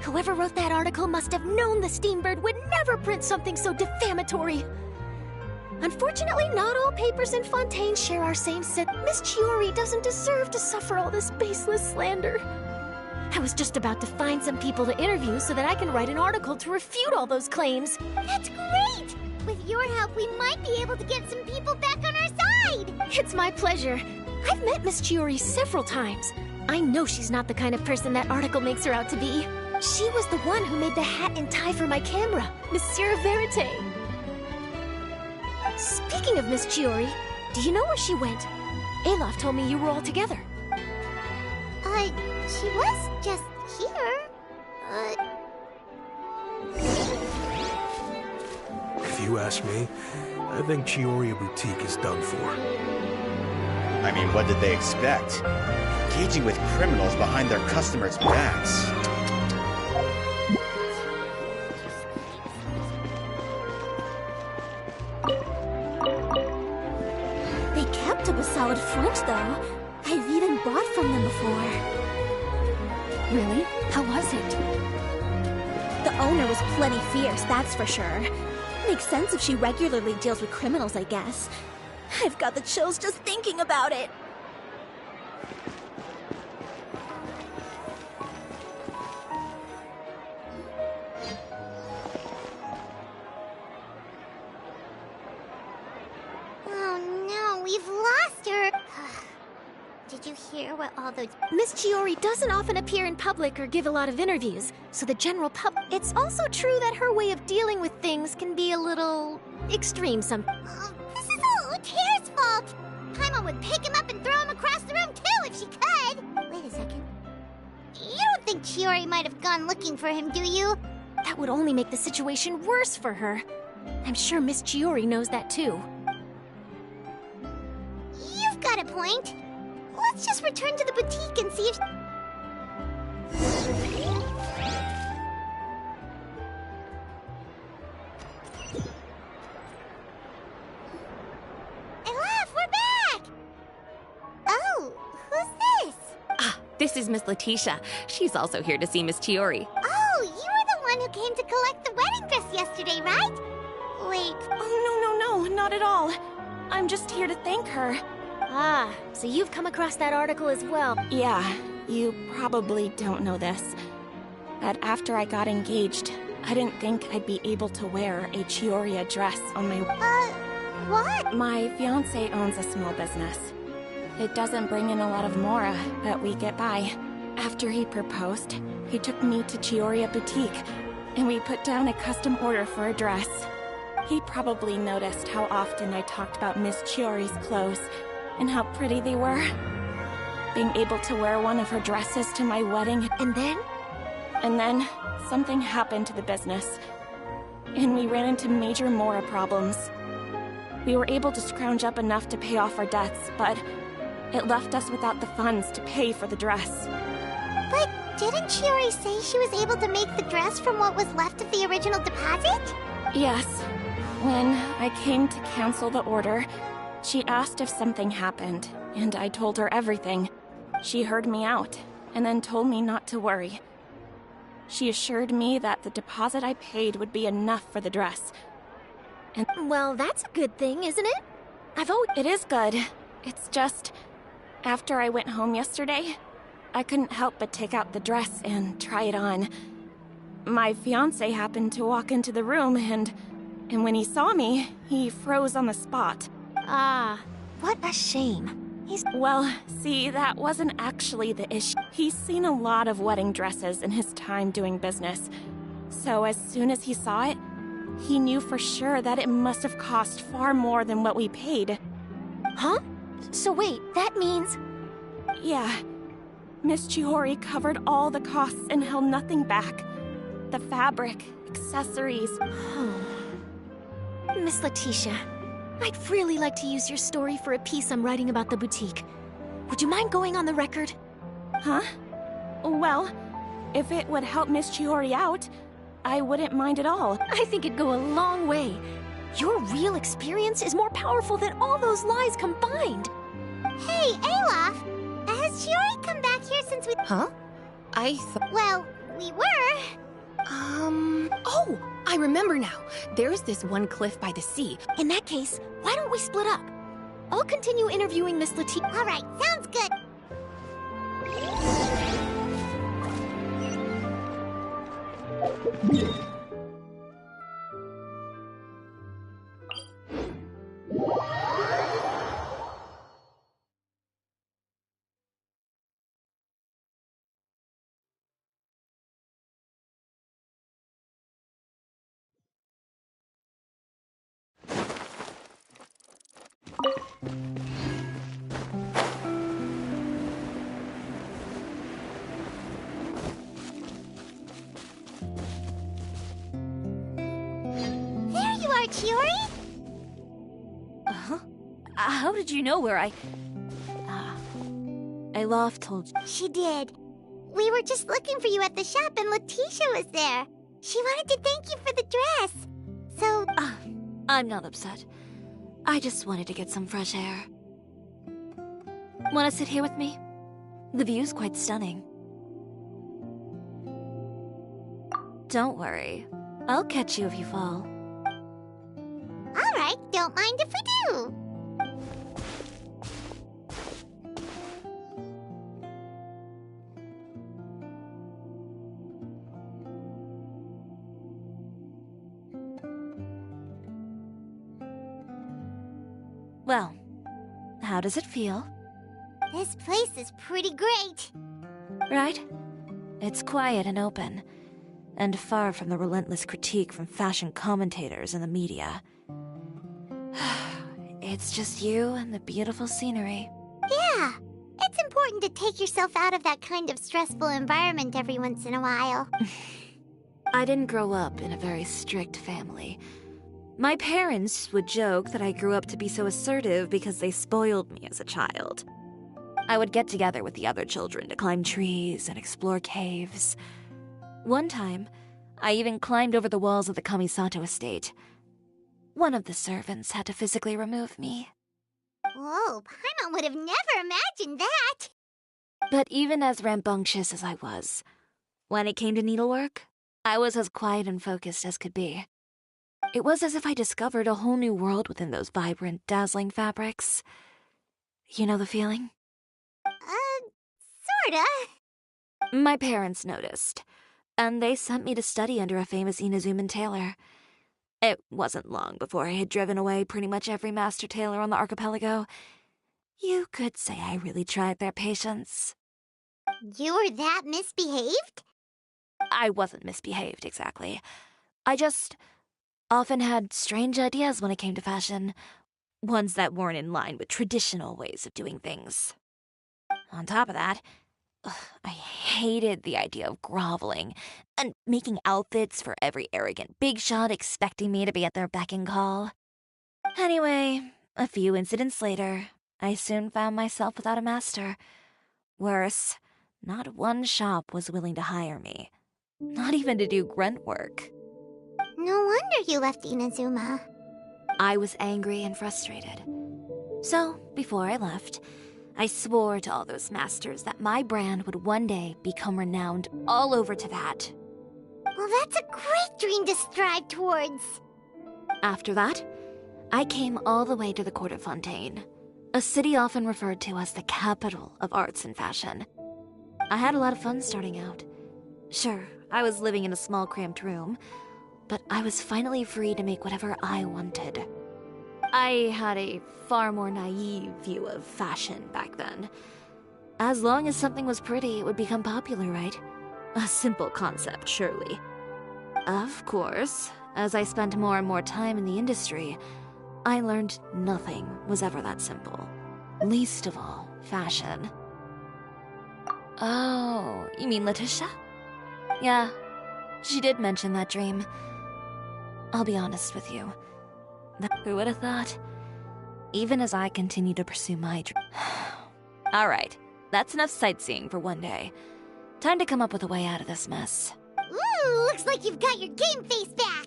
Whoever wrote that article must have known the Steambird would never print something so defamatory. Unfortunately, not all papers in Fontaine share our same set. Miss Chiori doesn't deserve to suffer all this baseless slander. I was just about to find some people to interview so that I can write an article to refute all those claims. That's great! With your help, we might be able to get some people back on our side! It's my pleasure. I've met Miss Chiori several times. I know she's not the kind of person that article makes her out to be. She was the one who made the hat and tie for my camera, Monsieur Verite. Speaking of Miss Chiori, do you know where she went? Olaf told me you were all together. She was just here. If you ask me, I think Chiori Boutique is done for. I mean, what did they expect? Engaging with criminals behind their customers' backs. They kept up a solid front, though. I've even bought from them before. Really? How was it? The owner was plenty fierce, that's for sure. Makes sense if she regularly deals with criminals, I guess. I've got the chills just thinking about it. Oh no, we've lost her! Did you hear what all those... Miss Chiori doesn't often appear in public or give a lot of interviews, so the general public... It's also true that her way of dealing with things can be a little... extreme sometimes. This is all Tear's fault! Paimon would pick him up and throw him across the room too if she could! Wait a second. You don't think Chiori might have gone looking for him, do you? That would only make the situation worse for her. I'm sure Miss Chiori knows that too. You've got a point. Let's just return to the boutique and see if... Olaf, we're back! Oh, who's this? Ah, this is Miss Letitia. She's also here to see Miss Chiori. Oh, you were the one who came to collect the wedding dress yesterday, right? Wait. Oh, no, not at all. I'm just here to thank her. Ah, so you've come across that article as well. Yeah, you probably don't know this, but after I got engaged, I didn't think I'd be able to wear a Chiori dress on my... What? My fiancé owns a small business. It doesn't bring in a lot of mora, but we get by. After he proposed, he took me to Chiori Boutique, and we put down a custom order for a dress. He probably noticed how often I talked about Miss Chiori's clothes, and how pretty they were. Being able to wear one of her dresses to my wedding. And then? And then, something happened to the business. And we ran into major mora problems. We were able to scrounge up enough to pay off our debts, but it left us without the funds to pay for the dress. But didn't Chiori say she was able to make the dress from what was left of the original deposit? Yes. When I came to cancel the order, she asked if something happened, and I told her everything. She heard me out, and then told me not to worry. She assured me that the deposit I paid would be enough for the dress. And well, that's a good thing, isn't it? It is good. It's just, after I went home yesterday, I couldn't help but take out the dress and try it on. My fiancé happened to walk into the room, and when he saw me, he froze on the spot. Ah, what a shame. Well, see, that wasn't actually the issue. He's seen a lot of wedding dresses in his time doing business. So as soon as he saw it, he knew for sure that it must have cost far more than what we paid. Huh? So wait, that means... Yeah. Miss Chiori covered all the costs and held nothing back. The fabric, accessories... Oh. Miss Letitia, I'd really like to use your story for a piece I'm writing about the boutique. Would you mind going on the record? Huh? Well, if it would help Miss Chiori out, I wouldn't mind at all. I think it'd go a long way. Your real experience is more powerful than all those lies combined. Hey, Olaf! Has Chiori come back here since we... Huh? Well, we were... Oh! I remember now. There's this one cliff by the sea. In that case, why don't we split up? I'll continue interviewing Miss Letitia. All right, sounds good. There you are, Chiori! Uh-huh. How did you know where Aloft told you? She did. We were just looking for you at the shop and Letitia was there. She wanted to thank you for the dress. So... I'm not upset. I just wanted to get some fresh air. Want to sit here with me? The view's quite stunning. Don't worry. I'll catch you if you fall. Alright, don't mind if we do. Well, how does it feel? This place is pretty great. Right? It's quiet and open, and far from the relentless critique from fashion commentators and the media. It's just you and the beautiful scenery. Yeah, it's important to take yourself out of that kind of stressful environment every once in a while. I didn't grow up in a very strict family. My parents would joke that I grew up to be so assertive because they spoiled me as a child. I would get together with the other children to climb trees and explore caves. One time, I even climbed over the walls of the Kamisato estate. One of the servants had to physically remove me. Whoa, Paimon would have never imagined that! But even as rambunctious as I was, when it came to needlework, I was as quiet and focused as could be. It was as if I discovered a whole new world within those vibrant, dazzling fabrics. You know the feeling? Sorta. My parents noticed, and they sent me to study under a famous Inazuman tailor. It wasn't long before I had driven away pretty much every master tailor on the archipelago. You could say I really tried their patience. You were that misbehaved? I wasn't misbehaved, exactly. I just often had strange ideas when it came to fashion. Ones that weren't in line with traditional ways of doing things. On top of that, I hated the idea of groveling and making outfits for every arrogant big shot expecting me to be at their beck and call. Anyway, a few incidents later, I soon found myself without a master. Worse, not one shop was willing to hire me. Not even to do grunt work. No wonder you left Inazuma. I was angry and frustrated. So, before I left, I swore to all those masters that my brand would one day become renowned all over Teyvat. Well, that's a great dream to strive towards. After that, I came all the way to the court of Fontaine, a city often referred to as the capital of arts and fashion. I had a lot of fun starting out. Sure, I was living in a small cramped room, but I was finally free to make whatever I wanted. I had a far more naive view of fashion back then. As long as something was pretty, it would become popular, right? A simple concept, surely. Of course, as I spent more and more time in the industry, I learned nothing was ever that simple. Least of all, fashion. Oh, you mean Letitia? Yeah, she did mention that dream. I'll be honest with you. Who would have thought? Even as I continue to pursue my dream. Alright, that's enough sightseeing for one day. Time to come up with a way out of this mess. Ooh, looks like you've got your game face back!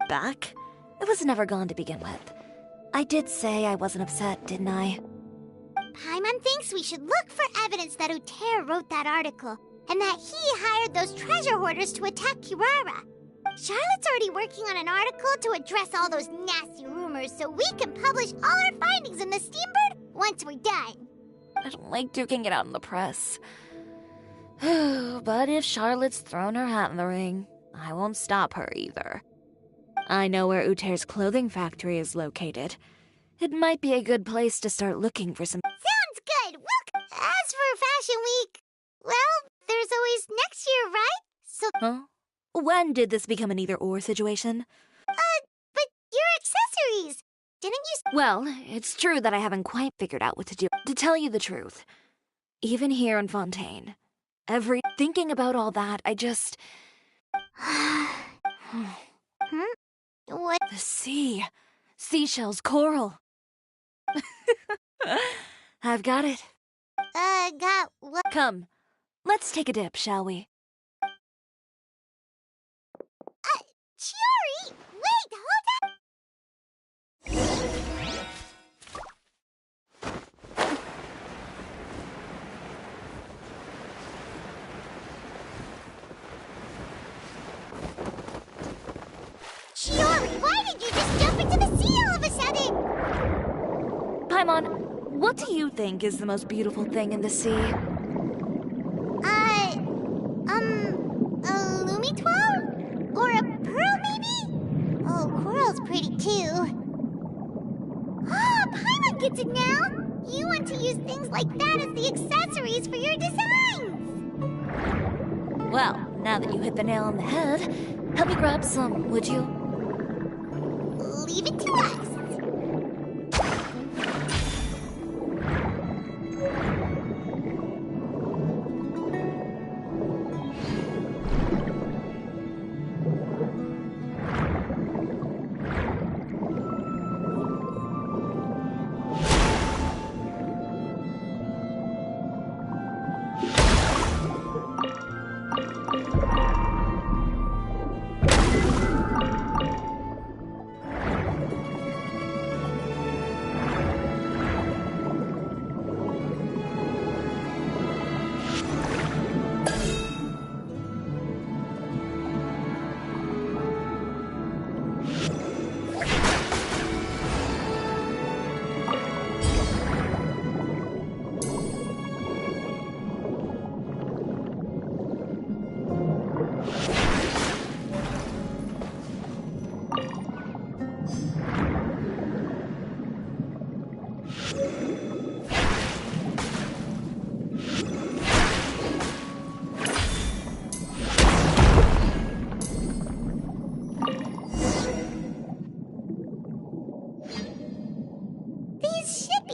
Back? It was never gone to begin with. I did say I wasn't upset, didn't I? Paimon thinks we should look for evidence that Uter wrote that article, and that he hired those treasure hoarders to attack Kirara. Charlotte's already working on an article to address all those nasty rumors so we can publish all our findings in the Steambird once we're done. I don't like duking it out in the press. But if Charlotte's thrown her hat in the ring, I won't stop her either. I know where Uter's clothing factory is located. It might be a good place to start looking for some— Sounds good! As for Fashion Week, well, there's always next year, right? So— Huh? When did this become an either-or situation? But your accessories! Didn't you Well, it's true that I haven't quite figured out what to do. To tell you the truth, even here in Fontaine, thinking about all that, I just... What? The sea. Seashells, coral. I've got it. Got what? Come, let's take a dip, shall we? Chiori! Wait, hold on! Chiori, why did you just jump into the sea all of a sudden? Paimon, what do you think is the most beautiful thing in the sea? A Lumitoile? Or a pearl, maybe? Oh, coral's pretty too. Ah, Paimon gets it now! You want to use things like that as the accessories for your designs! Well, now that you hit the nail on the head, help me grab some, would you? Leave it to us!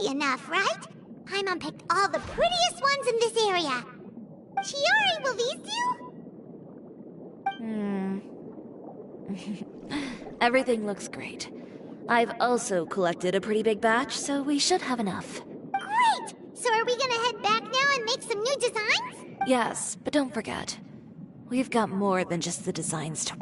Enough, right? Paimon picked all the prettiest ones in this area. Chiori, will these do? Everything looks great. I've also collected a pretty big batch, so we should have enough. Great! So are we gonna head back now and make some new designs? Yes, but don't forget, we've got more than just the designs to...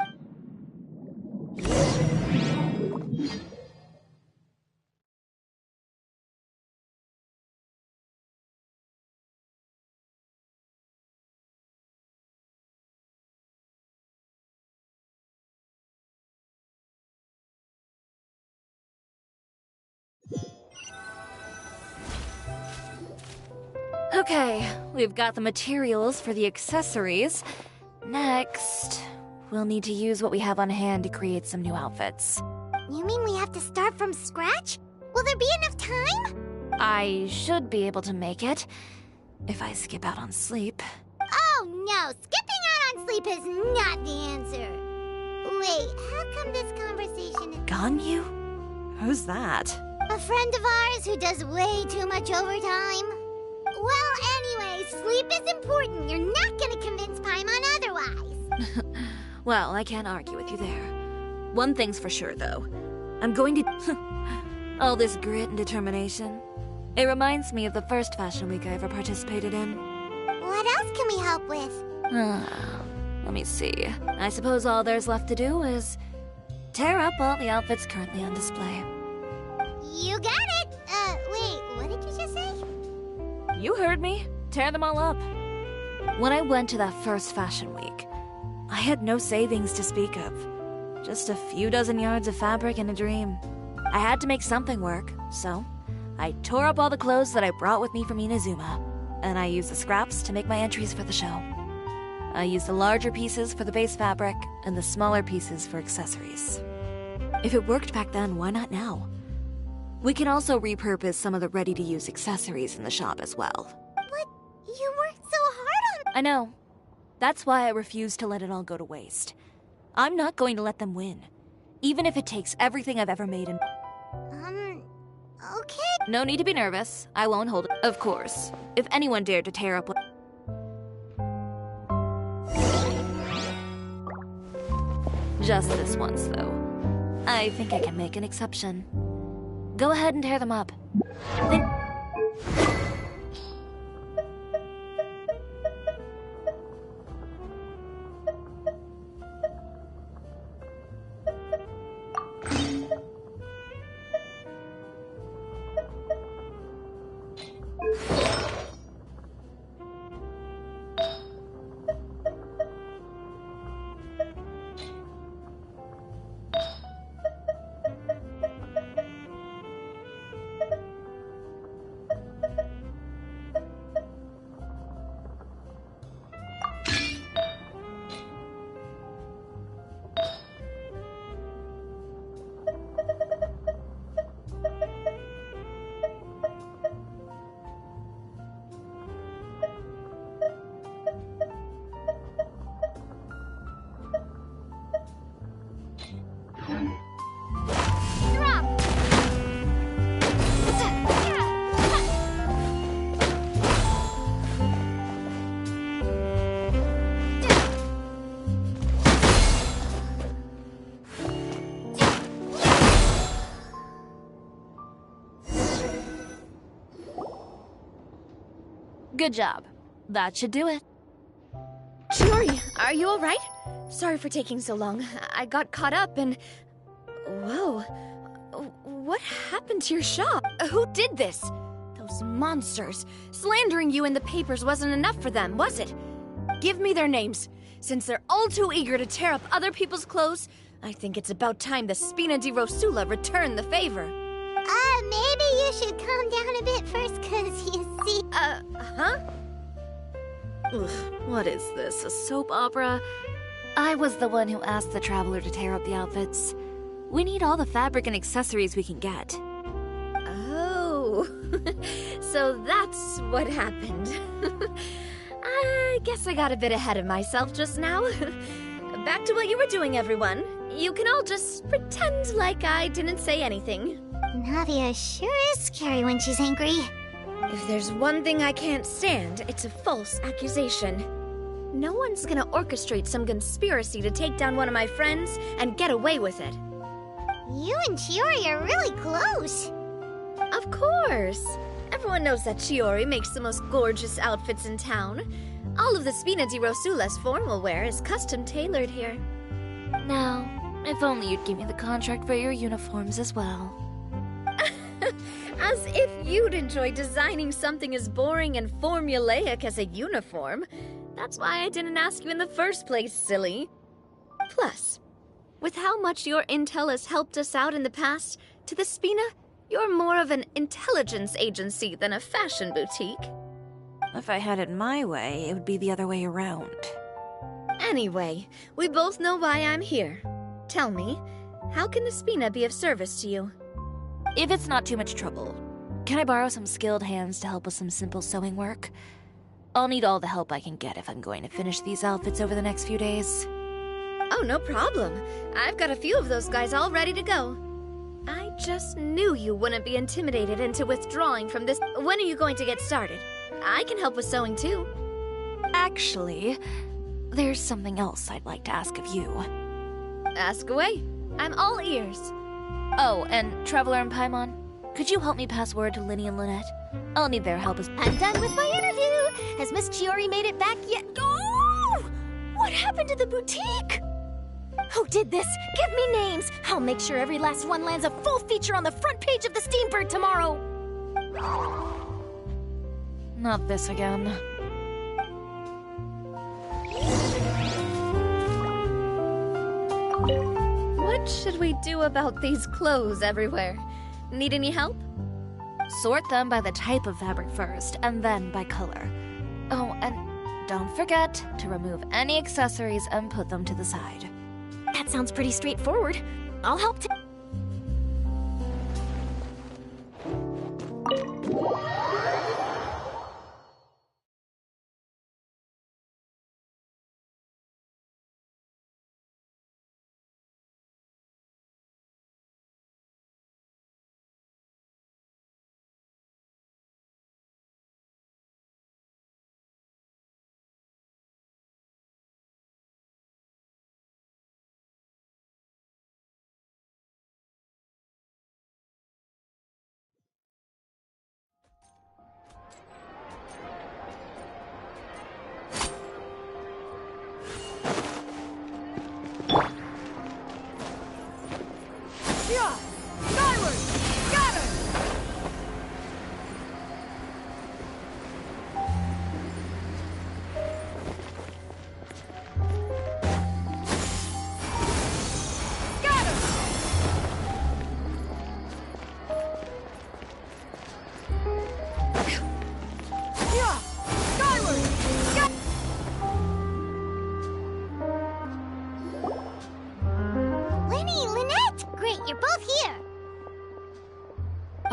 Okay, we've got the materials for the accessories. Next, we'll need to use what we have on hand to create some new outfits. You mean we have to start from scratch? Will there be enough time? I should be able to make it, if I skip out on sleep. Oh no, skipping out on sleep is not the answer. Wait, how come this conversation is... Ganyu? Who's that? A friend of ours who does way too much overtime. Well, anyway, sleep is important. You're not gonna convince Paimon otherwise. Well, I can't argue with you there. One thing's for sure, though. I'm going to... All this grit and determination. It reminds me of the first fashion week I ever participated in. What else can we help with? Let me see. I suppose all there's left to do is... tear up all the outfits currently on display. You got it! Wait, what did you just say? You heard me. Tear them all up. When I went to that first fashion week, I had no savings to speak of. Just a few dozen yards of fabric and a dream. I had to make something work, so I tore up all the clothes that I brought with me from Inazuma, and I used the scraps to make my entries for the show. I used the larger pieces for the base fabric, and the smaller pieces for accessories. If it worked back then, why not now? We can also repurpose some of the ready-to-use accessories in the shop as well. But you worked so hard on... I know. That's why I refuse to let it all go to waste. I'm not going to let them win, even if it takes everything I've ever made and... Okay. No need to be nervous. I won't hold it. Of course. If anyone dared to tear up... Just this once, though. I think I can make an exception. Go ahead and tear them up. Good job. That should do it. Chiori, are you alright? Sorry for taking so long. I got caught up and... Whoa. What happened to your shop? Who did this? Those monsters. Slandering you in the papers wasn't enough for them, was it? Give me their names. Since they're all too eager to tear up other people's clothes, I think it's about time the Spina di Rosula return the favor. Maybe you should calm down a bit first, cause you see... Huh? Ugh, what is this, a soap opera? I was the one who asked the Traveler to tear up the outfits. We need all the fabric and accessories we can get. Oh, so that's what happened. I guess I got a bit ahead of myself just now. Back to what you were doing, everyone. You can all just pretend like I didn't say anything. Navia sure is scary when she's angry. If there's one thing I can't stand, it's a false accusation. No one's gonna orchestrate some conspiracy to take down one of my friends and get away with it. You and Chiori are really close. Of course. Everyone knows that Chiori makes the most gorgeous outfits in town. All of the Spina di Rosula's formal wear is custom tailored here. Now, if only you'd give me the contract for your uniforms as well. As if you'd enjoy designing something as boring and formulaic as a uniform. That's why I didn't ask you in the first place, silly. Plus, with how much your intel has helped us out in the past, to the Spina, you're more of an intelligence agency than a fashion boutique. If I had it my way, it would be the other way around. Anyway, we both know why I'm here. Tell me, how can the Spina be of service to you? If it's not too much trouble, can I borrow some skilled hands to help with some simple sewing work? I'll need all the help I can get if I'm going to finish these outfits over the next few days. Oh, no problem. I've got a few of those guys all ready to go. I just knew you wouldn't be intimidated into withdrawing from this. When are you going to get started? I can help with sewing too. Actually, there's something else I'd like to ask of you. Ask away. I'm all ears. Oh, and Traveler and Paimon, could you help me pass word to Linny and Lynette? I'll need their help as... I'm done with my interview! Has Miss Chiori made it back yet? Oh! What happened to the boutique? Who did this? Give me names! I'll make sure every last one lands a full feature on the front page of the Steambird tomorrow! Not this again. What should we do about these clothes everywhere? Need any help? Sort them by the type of fabric first, and then by color. Oh, and don't forget to remove any accessories and put them to the side. That sounds pretty straightforward. I'll help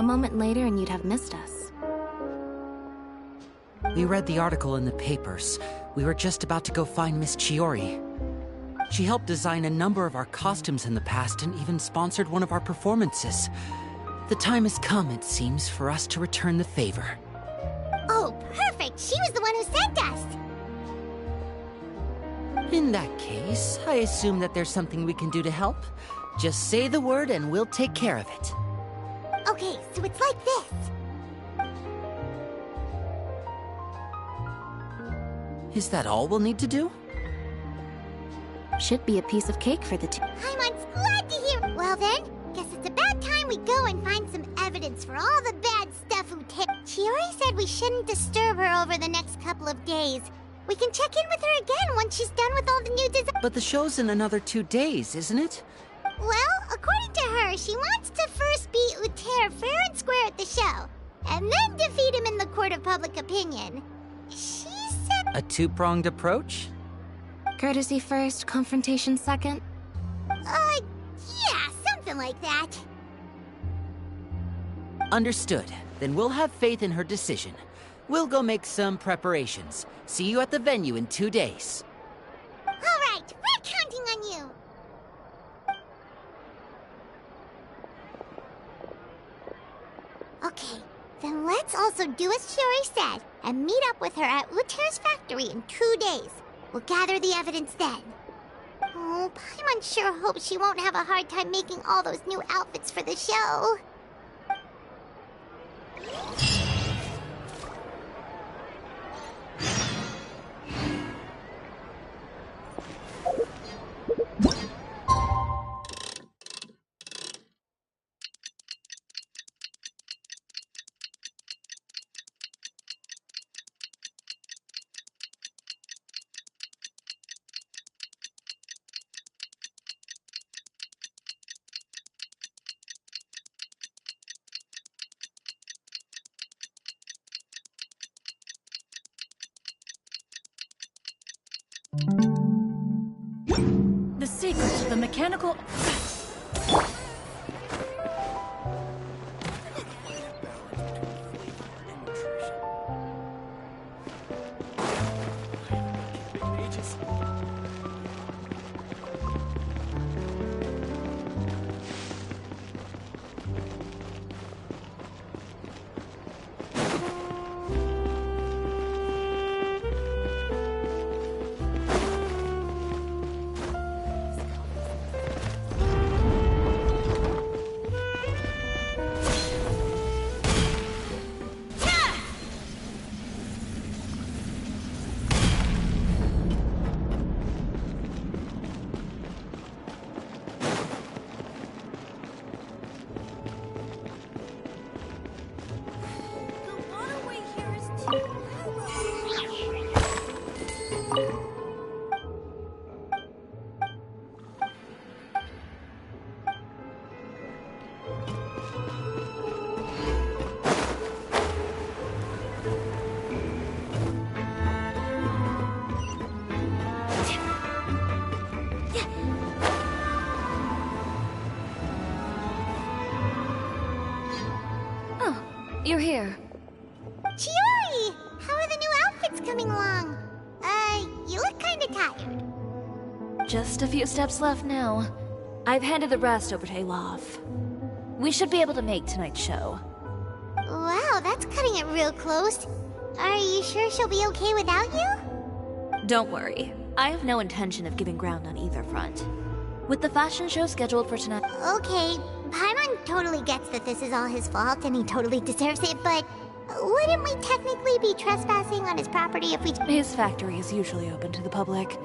A moment later and you'd have missed us. We read the article in the papers. We were just about to go find Miss Chiori. She helped design a number of our costumes in the past and even sponsored one of our performances. The time has come, it seems, for us to return the favor. Oh, perfect! She was the one who sent us! In that case, I assume that there's something we can do to help. Just say the word and we'll take care of it. Okay, so it's like this. Is that all we'll need to do? Should be a piece of cake for the two. Paimon's glad to hear. Well then, guess it's about time we go and find some evidence for all the bad stuff Chiori said we shouldn't disturb her over the next couple of days. We can check in with her again once she's done with all the new designs. But the show's in another 2 days, isn't it? Well, according to her, she wants to first beat Uter fair and square at the show, and then defeat him in the court of public opinion. She said... A two-pronged approach? Courtesy first, confrontation second? Yeah, something like that. Understood. Then we'll have faith in her decision. We'll go make some preparations. See you at the venue in 2 days. All right, we're counting on you. Okay, then let's also do as Chiori said and meet up with her at Uter's factory in 2 days. We'll gather the evidence then. Oh, Paimon sure hopes she won't have a hard time making all those new outfits for the show. The secret to the mechanical... You're here. Chiori! How are the new outfits coming along? You look kinda tired. Just a few steps left now. I've handed the rest over to Elov. We should be able to make tonight's show. Wow, that's cutting it real close. Are you sure she'll be okay without you? Don't worry. I have no intention of giving ground on either front. With the fashion show scheduled for tonight... Okay, Paimon totally gets that this is all his fault and he totally deserves it, but wouldn't we technically be trespassing on his property if we... His factory is usually open to the public.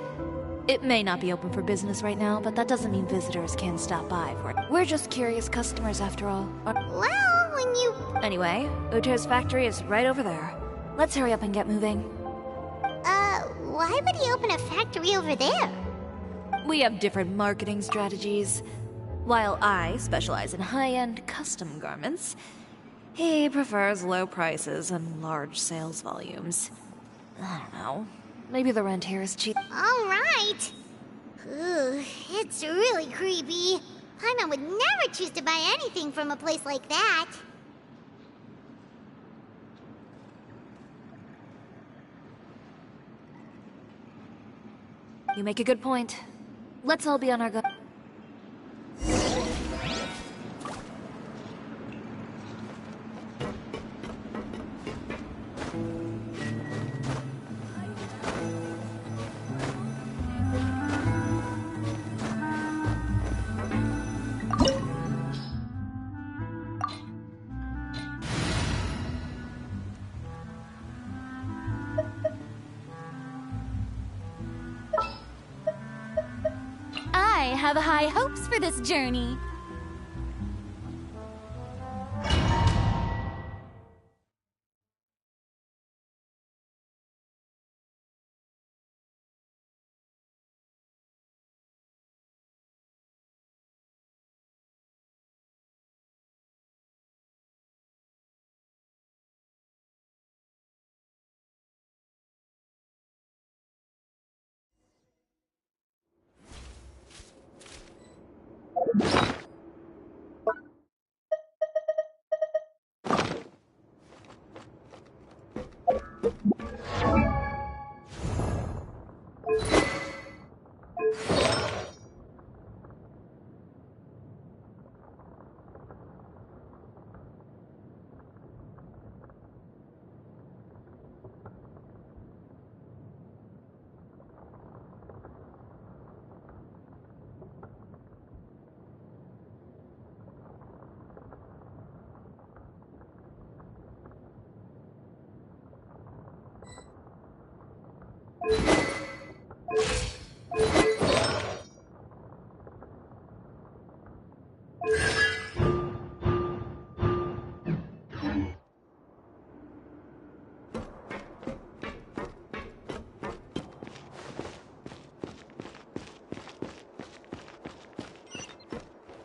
It may not be open for business right now, but that doesn't mean visitors can't stop by for it. We're just curious customers after all. Well, when you... Anyway, Uter's factory is right over there. Let's hurry up and get moving. Why would he open a factory over there? We have different marketing strategies. While I specialize in high-end custom garments, he prefers low prices and large sales volumes. I don't know. Maybe the rent here is cheap. Alright. It's really creepy. Paimon would never choose to buy anything from a place like that. You make a good point. Let's all be on our go. I have high hopes for this journey.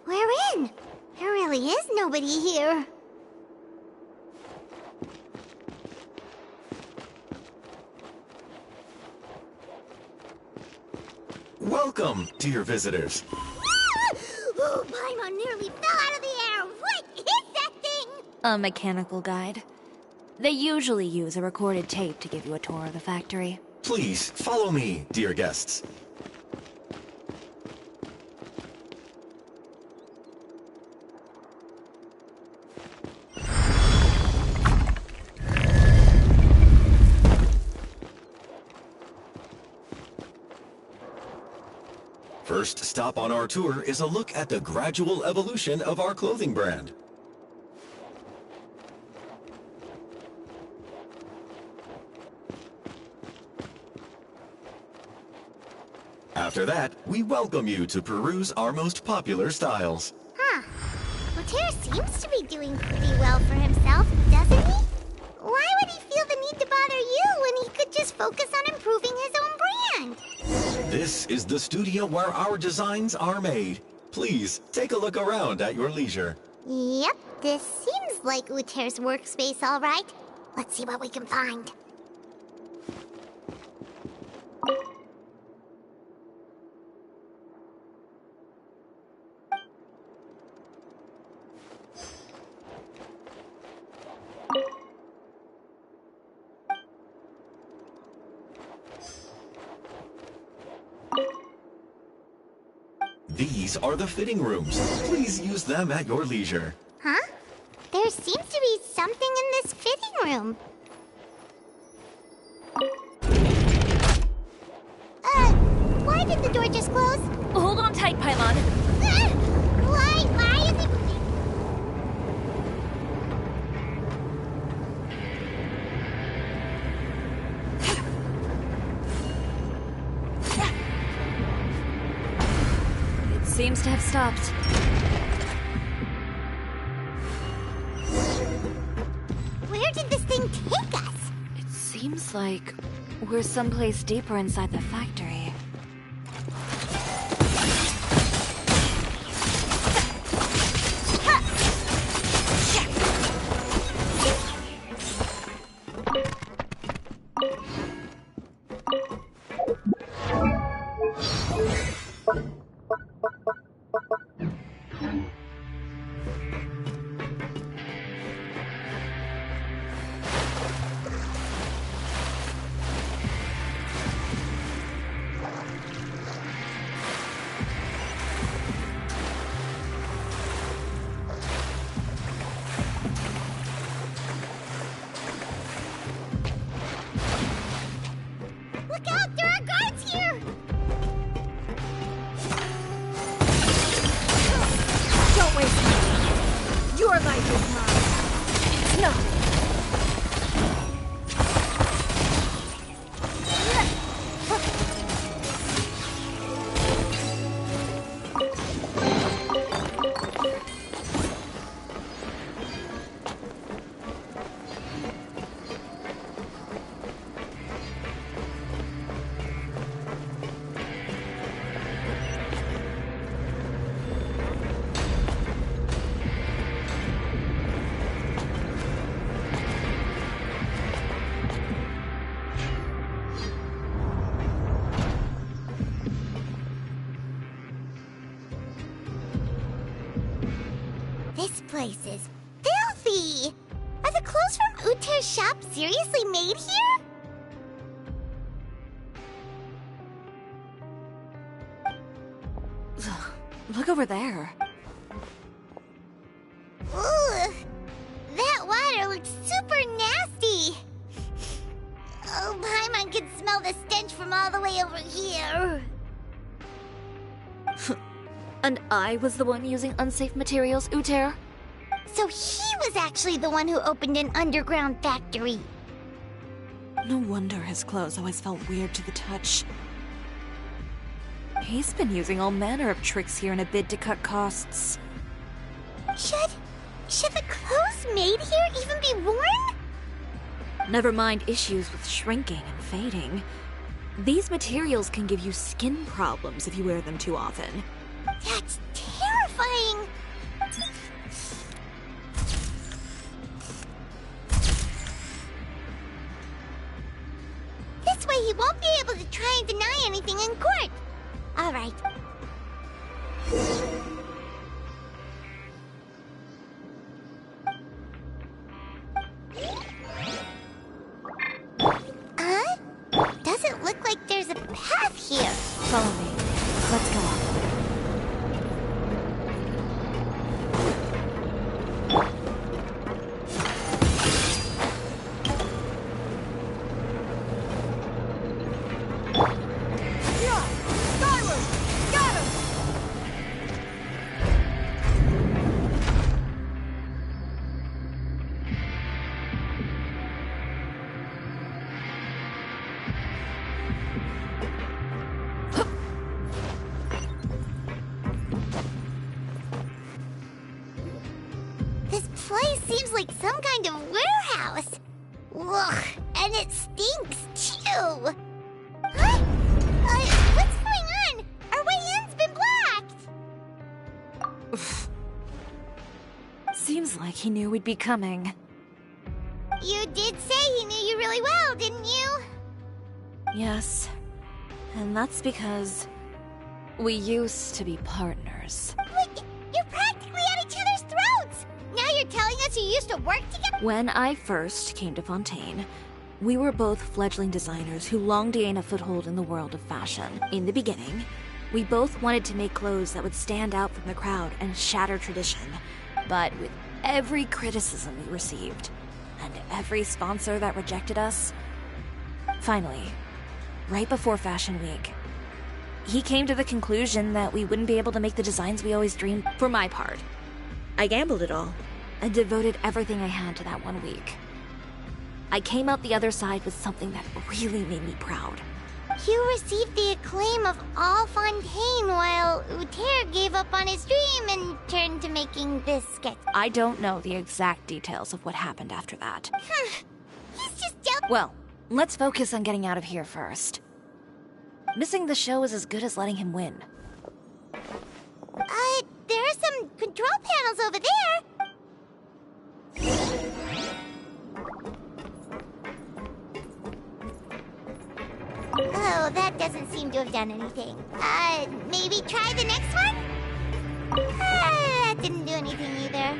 We're in. There really is nobody here. Welcome, dear visitors. Oh, Paimon nearly fell out of the air. What is that thing? A mechanical guide. They usually use a recorded tape to give you a tour of the factory. Please, follow me, dear guests. First stop on our tour is a look at the gradual evolution of our clothing brand. After that, we welcome you to peruse our most popular styles. Huh. Later seems to be doing pretty well for himself, doesn't he? Why would he feel the need to bother you when he could just focus on improving his own brand? This is the studio where our designs are made. Please, take a look around at your leisure. Yep, this seems like Uter's workspace, all right. Let's see what we can find. These are the fitting rooms. Please use them at your leisure. Huh? There seems to be something in this fitting room. Why did the door just close? Hold on tight, Paimon. Why is it... Seems to have stopped. Where did this thing take us? It seems like we're someplace deeper inside the factory. This place is filthy! Are the clothes from Uter's shop seriously made here? Look over there. Ugh! That water looks super nasty! Oh, Paimon can smell the stench from all the way over here. And I was the one using unsafe materials, Uter? So he was actually the one who opened an underground factory. No wonder his clothes always felt weird to the touch. He's been using all manner of tricks here in a bid to cut costs. Should the clothes made here even be worn? Never mind issues with shrinking and fading. These materials can give you skin problems if you wear them too often. That's terrifying! This way he won't be able to try and deny anything in court. Alright. Doesn't look like there's a path here. Follow me. Let's go up. Seems like some kind of warehouse. Ugh, and it stinks too. Huh? What's going on? Our way in's been blocked. Seems like he knew we'd be coming. You did say he knew you really well, didn't you? Yes. And that's because we used to be partners. Wait, you're practically at each other's throats! Now you're telling us you used to work together? When I first came to Fontaine, we were both fledgling designers who longed to gain a foothold in the world of fashion. In the beginning, we both wanted to make clothes that would stand out from the crowd and shatter tradition. But with every criticism we received, and every sponsor that rejected us, finally, right before Fashion Week, he came to the conclusion that we wouldn't be able to make the designs we always dreamed. For my part, I gambled it all and devoted everything I had to that 1 week. I came out the other side with something that really made me proud. You received the acclaim of all Fontaine while Uter gave up on his dream and turned to making this sketch. I don't know the exact details of what happened after that. He's just jealous. Well, let's focus on getting out of here first. Missing the show is as good as letting him win. There are some control panels over there. Oh, that doesn't seem to have done anything. Maybe try the next one? That didn't do anything either.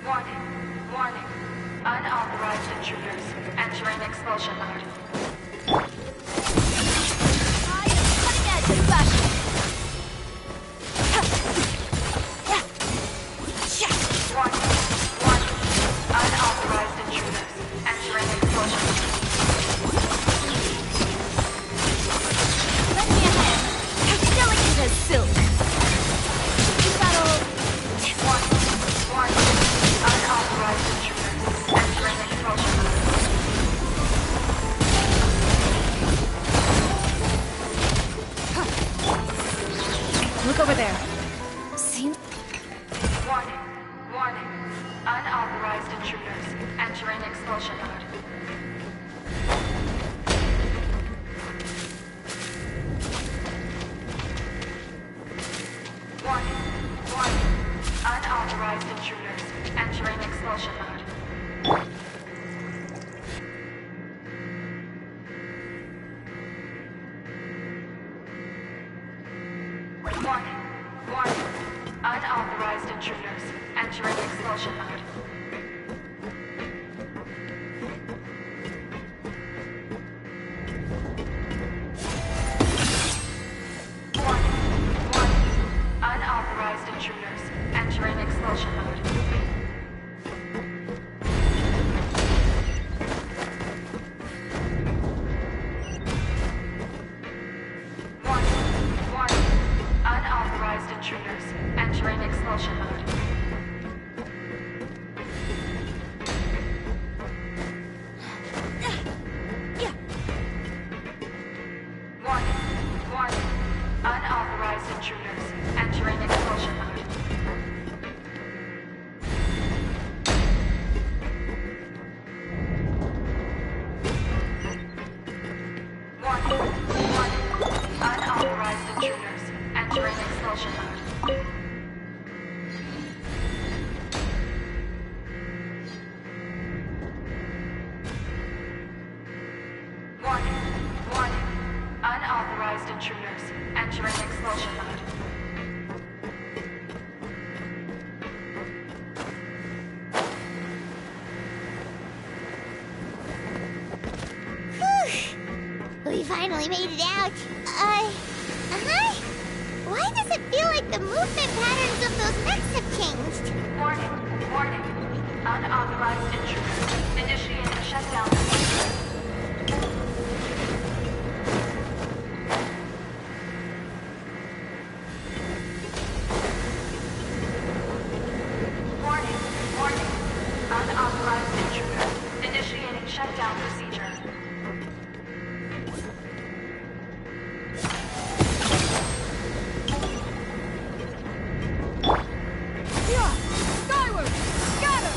Warning, warning. Unauthorized intruders entering expulsion mode. Cutting edge and fashion. Warning, warning. Unauthorized intruders entering expulsion mode. Look over there. Seems... Warning. Warning. Unauthorized intruders entering expulsion mode. Warning. Warning. Unauthorized intruders entering expulsion mode. Warning. Warning. Unauthorized intruders entering expulsion mode. Warning. Warning. Unauthorized intruders entering expulsion mode. Warning. Warning. Unauthorized intruders entering expulsion mode. Warning. Warning. Unauthorized intruders entering expulsion mode. Warning. Warning. Unauthorized intruders entering expulsion mode. Warning. Warning. Unauthorized intruders entering expulsion mode. We finally made it out. Uh-huh. Why does it feel like the movement patterns of those mechs have changed? Warning. Warning. Unauthorized intruders initiating shutdown. Warning. Warning. Unauthorized intruder initiating shutdown procedure. Skyward! Scatter!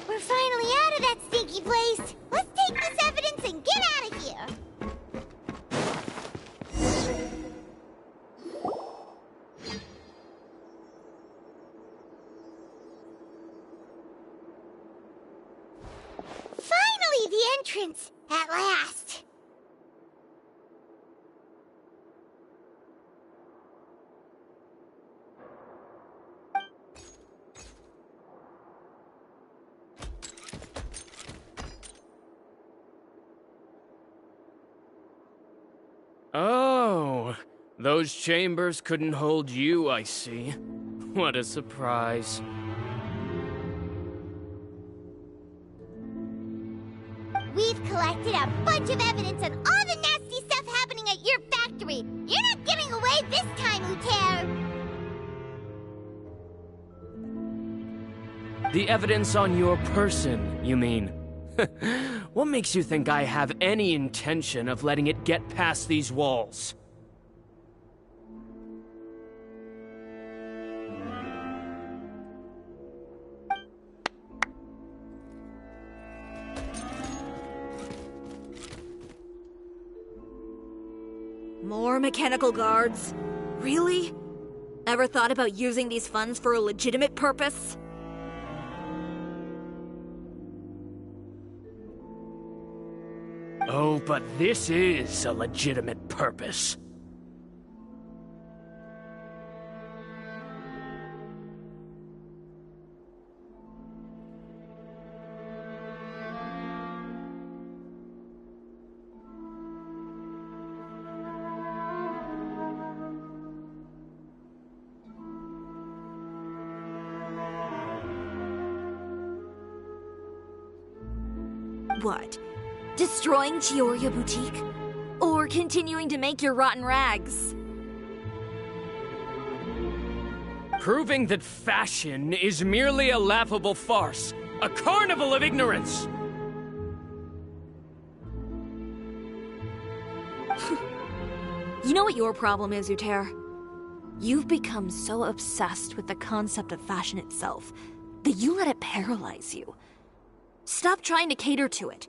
We're finally out of that stinky place. Let's take this evidence and get out of here. Finally, the entrance! At last! Oh, those chambers couldn't hold you, I see. What a surprise. We've collected a bunch of evidence on all the nasty stuff happening at your factory. You're not getting away this time, Uter. The evidence on your person, you mean? What makes you think I have any intention of letting it get past these walls? More mechanical guards? Really? Ever thought about using these funds for a legitimate purpose? Oh, but this is a legitimate purpose. What? Destroying Chiori Boutique? Or continuing to make your rotten rags? Proving that fashion is merely a laughable farce. A carnival of ignorance! You know what your problem is, Uter? You've become so obsessed with the concept of fashion itself that you let it paralyze you. Stop trying to cater to it.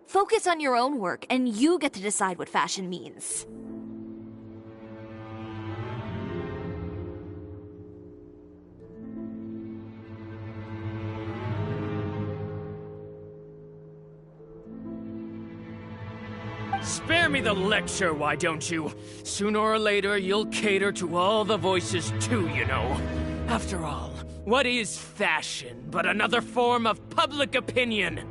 Focus on your own work, and you get to decide what fashion means. Spare me the lecture, why don't you? Sooner or later, you'll cater to all the voices too, you know. After all, what is fashion but another form of public opinion?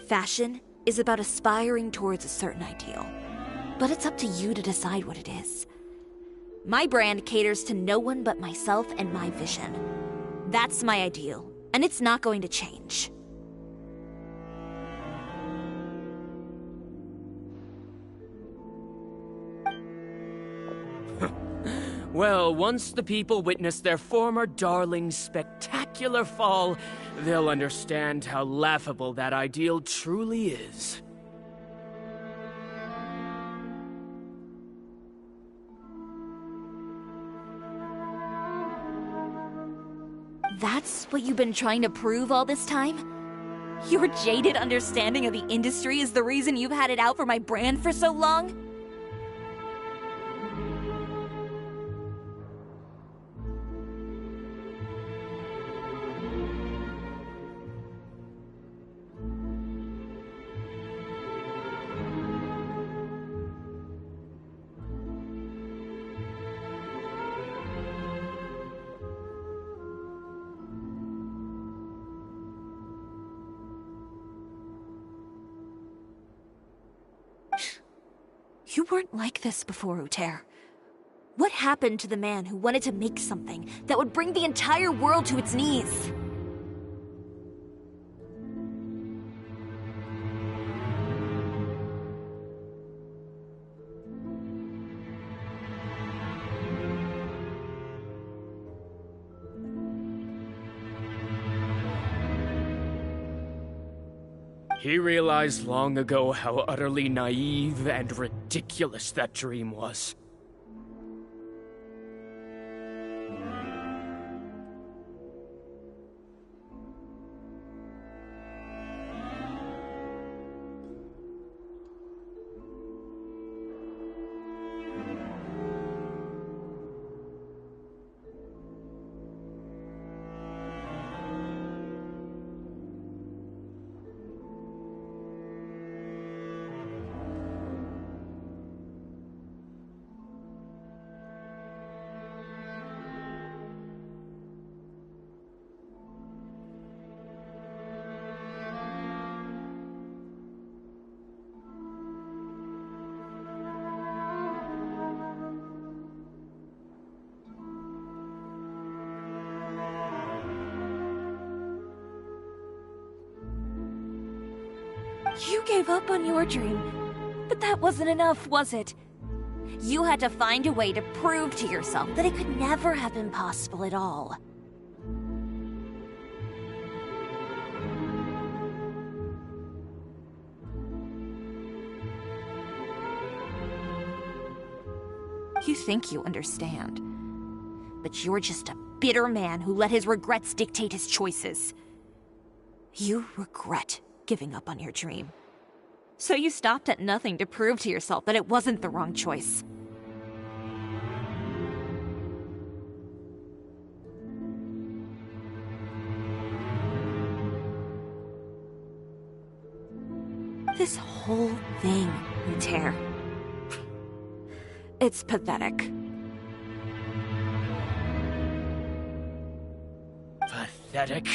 Fashion is about aspiring towards a certain ideal, but it's up to you to decide what it is. My brand caters to no one but myself and my vision. That's my ideal, and it's not going to change. Well, once the people witness their former darling's spectacular fall, they'll understand how laughable that ideal truly is. That's what you've been trying to prove all this time? Your jaded understanding of the industry is the reason you've had it out for my brand for so long? You weren't like this before, Uter. What happened to the man who wanted to make something that would bring the entire world to its knees? He realized long ago how utterly naive and ridiculous that dream was. You gave up on your dream, but that wasn't enough, was it? You had to find a way to prove to yourself that it could never have been possible at all. You think you understand, but you're just a bitter man who let his regrets dictate his choices. You regret giving up on your dream. So you stopped at nothing to prove to yourself that it wasn't the wrong choice. This whole thing, Uter. It's pathetic. Pathetic?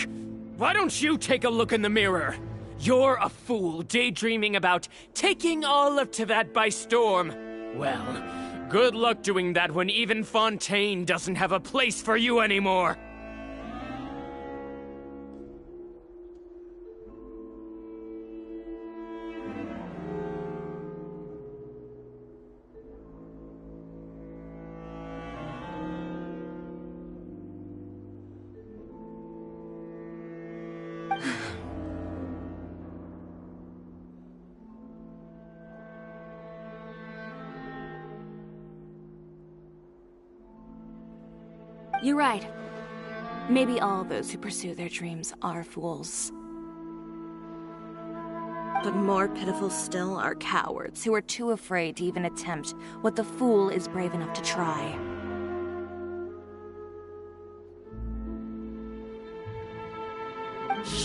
Why don't you take a look in the mirror? You're a fool daydreaming about taking all of Tibet by storm. Well, Good luck doing that when even Fontaine doesn't have a place for you anymore! You're right. Maybe all those who pursue their dreams are fools. But more pitiful still are cowards who are too afraid to even attempt what the fool is brave enough to try.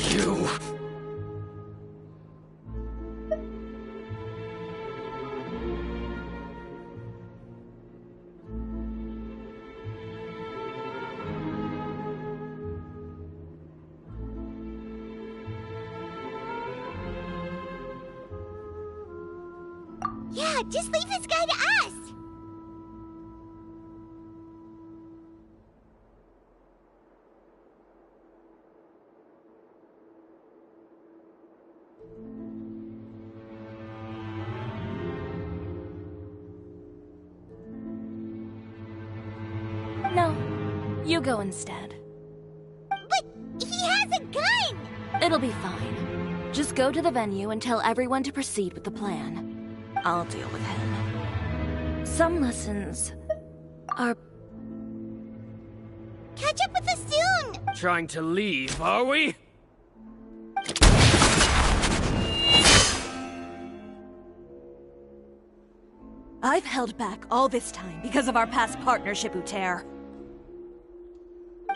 You... Yeah, just leave this guy to us! No, you go instead. But he has a gun! It'll be fine. Just go to the venue and tell everyone to proceed with the plan. I'll deal with him. Some lessons are... Catch up with us soon! Trying to leave, are we? I've held back all this time because of our past partnership, Uter.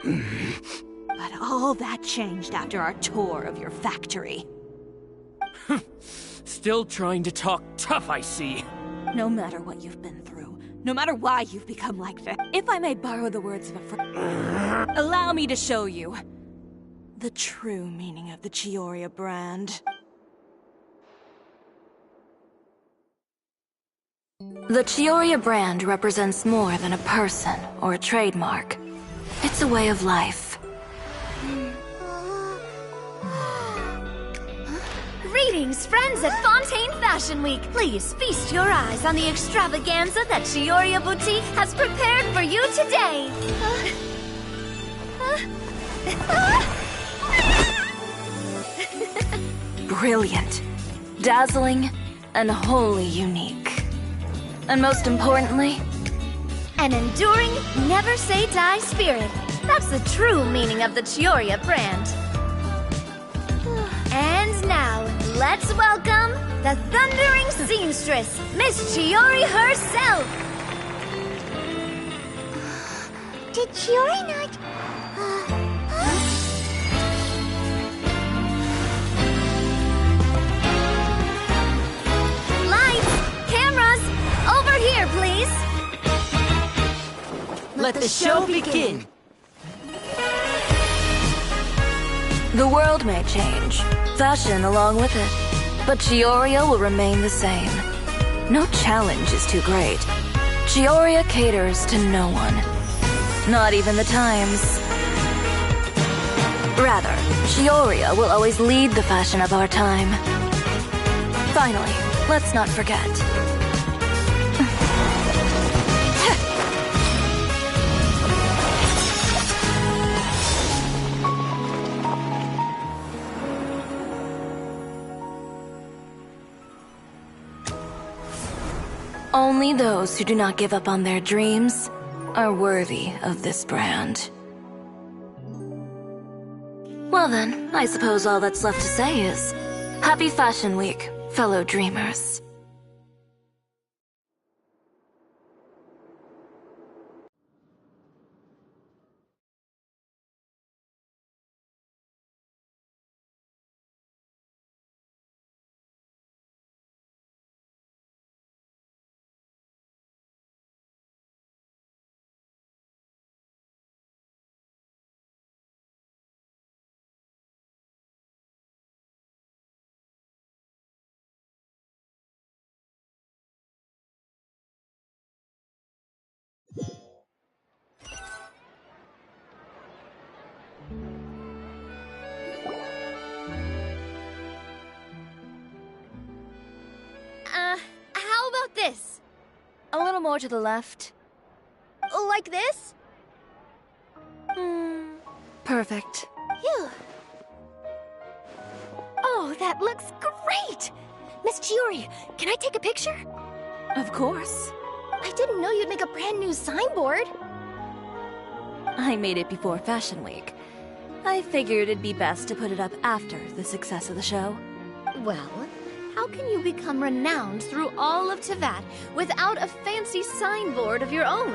But all that changed after our tour of your factory. Still trying to talk tough, I see. No matter what you've been through, no matter why you've become like this, if I may borrow the words of a friend, allow me to show you the true meaning of the Chiori brand. The Chiori brand represents more than a person or a trademark. It's a way of life. Greetings, friends at Fontaine Fashion Week. Please feast your eyes on the extravaganza that Chiori Boutique has prepared for you today. Brilliant, dazzling, and wholly unique. And most importantly, an enduring, never-say-die spirit. That's the true meaning of the Chiori brand. And now, let's welcome the thundering seamstress, Miss Chiori herself! Did Chiori not... Lights! Cameras! Over here, please! Let the show begin! The world may change, fashion along with it, but Chioria will remain the same. No challenge is too great. Chioria caters to no one, not even the times. Rather, Chioria will always lead the fashion of our time. Finally, let's not forget. Only those who do not give up on their dreams are worthy of this brand. Well then, I suppose all that's left to say is, Happy Fashion Week, fellow dreamers. about this? A little more to the left. Like this? Perfect. Phew. Oh, that looks great! Miss Chiori, can I take a picture? Of course. I didn't know you'd make a brand new signboard. I made it before Fashion Week. I figured it'd be best to put it up after the success of the show. Well, how can you become renowned through all of Tevat without a fancy signboard of your own?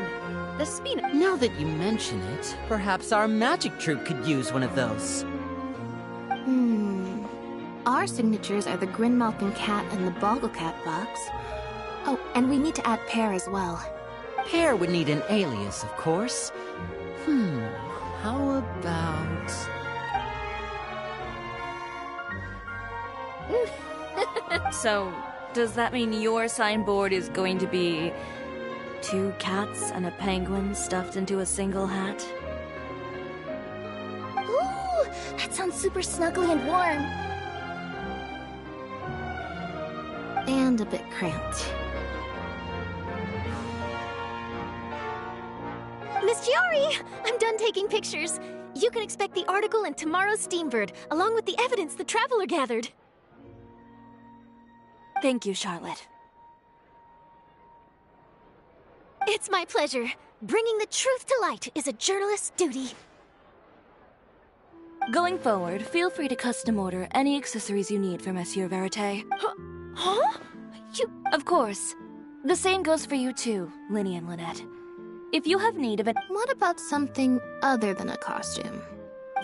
The Spina... Now that you mention it, perhaps our magic troupe could use one of those. Our signatures are the Grinmalkin Cat and the Bogglecat box. Oh, and we need to add Pear as well. Pear would need an alias, of course. How about... So, does that mean your signboard is going to be 2 cats and a penguin stuffed into a single hat? Ooh, that sounds super snuggly and warm. And a bit cramped. Miss Chiori, I'm done taking pictures. You can expect the article in tomorrow's Steambird, along with the evidence the Traveler gathered. Thank you, Charlotte. It's my pleasure. Bringing the truth to light is a journalist's duty. Going forward, feel free to custom order any accessories you need for Monsieur Verite. Huh? You... Of course. The same goes for you too, Linny and Lynette. If you have need of it... What about something other than a costume?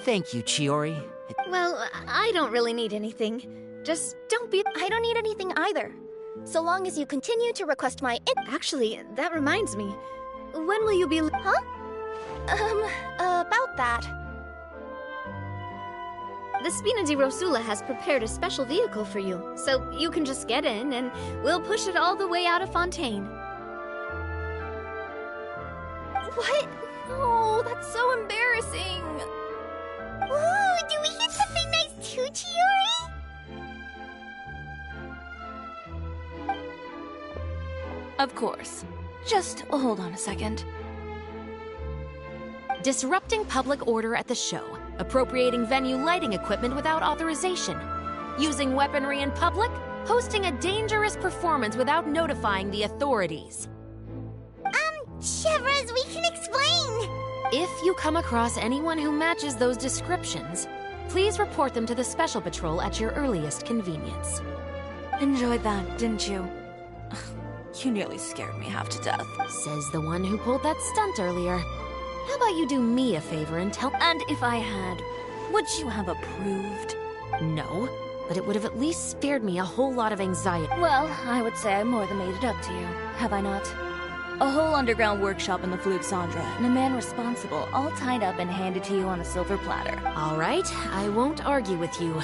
Thank you, Chiori. Well, I don't really need anything. Just don't be... I don't need anything either. So long as you continue to request my... Actually, that reminds me. When will you be... Huh? About that. The Spina di Rosula has prepared a special vehicle for you, so you can just get in and we'll push it all the way out of Fontaine. What? Oh, that's so embarrassing. Ooh, do we get something nice too, Chiori? Of course. Just hold on a second. Disrupting public order at the show, appropriating venue lighting equipment without authorization, using weaponry in public, hosting a dangerous performance without notifying the authorities. Chevrolet, we can explain! If you come across anyone who matches those descriptions, please report them to the Special Patrol at your earliest convenience. Enjoyed that, didn't you? You nearly scared me half to death. Says the one who pulled that stunt earlier. How about you do me a favor and tell... And if I had, would you have approved? No, but it would have at least spared me a whole lot of anxiety. Well, I would say I more than made it up to you, have I not? A whole underground workshop in the Fluxandra, and a man responsible, all tied up and handed to you on a silver platter. All right, I won't argue with you.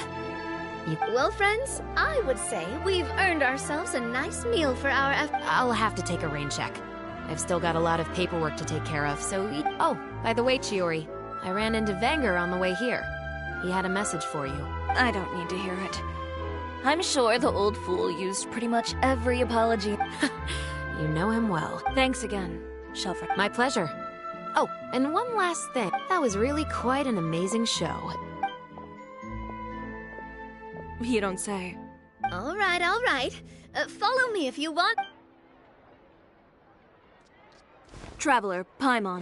Well, friends, I would say we've earned ourselves a nice meal for our... I'll have to take a rain check. I've still got a lot of paperwork to take care of, so... Oh, by the way, Chiori, I ran into Vanger on the way here. He had a message for you. I don't need to hear it. I'm sure the old fool used pretty much every apology. You know him well. Thanks again, Shelford. My pleasure. Oh, and one last thing. That was really quite an amazing show. You don't say. All right. Follow me if you want. Traveler, Paimon,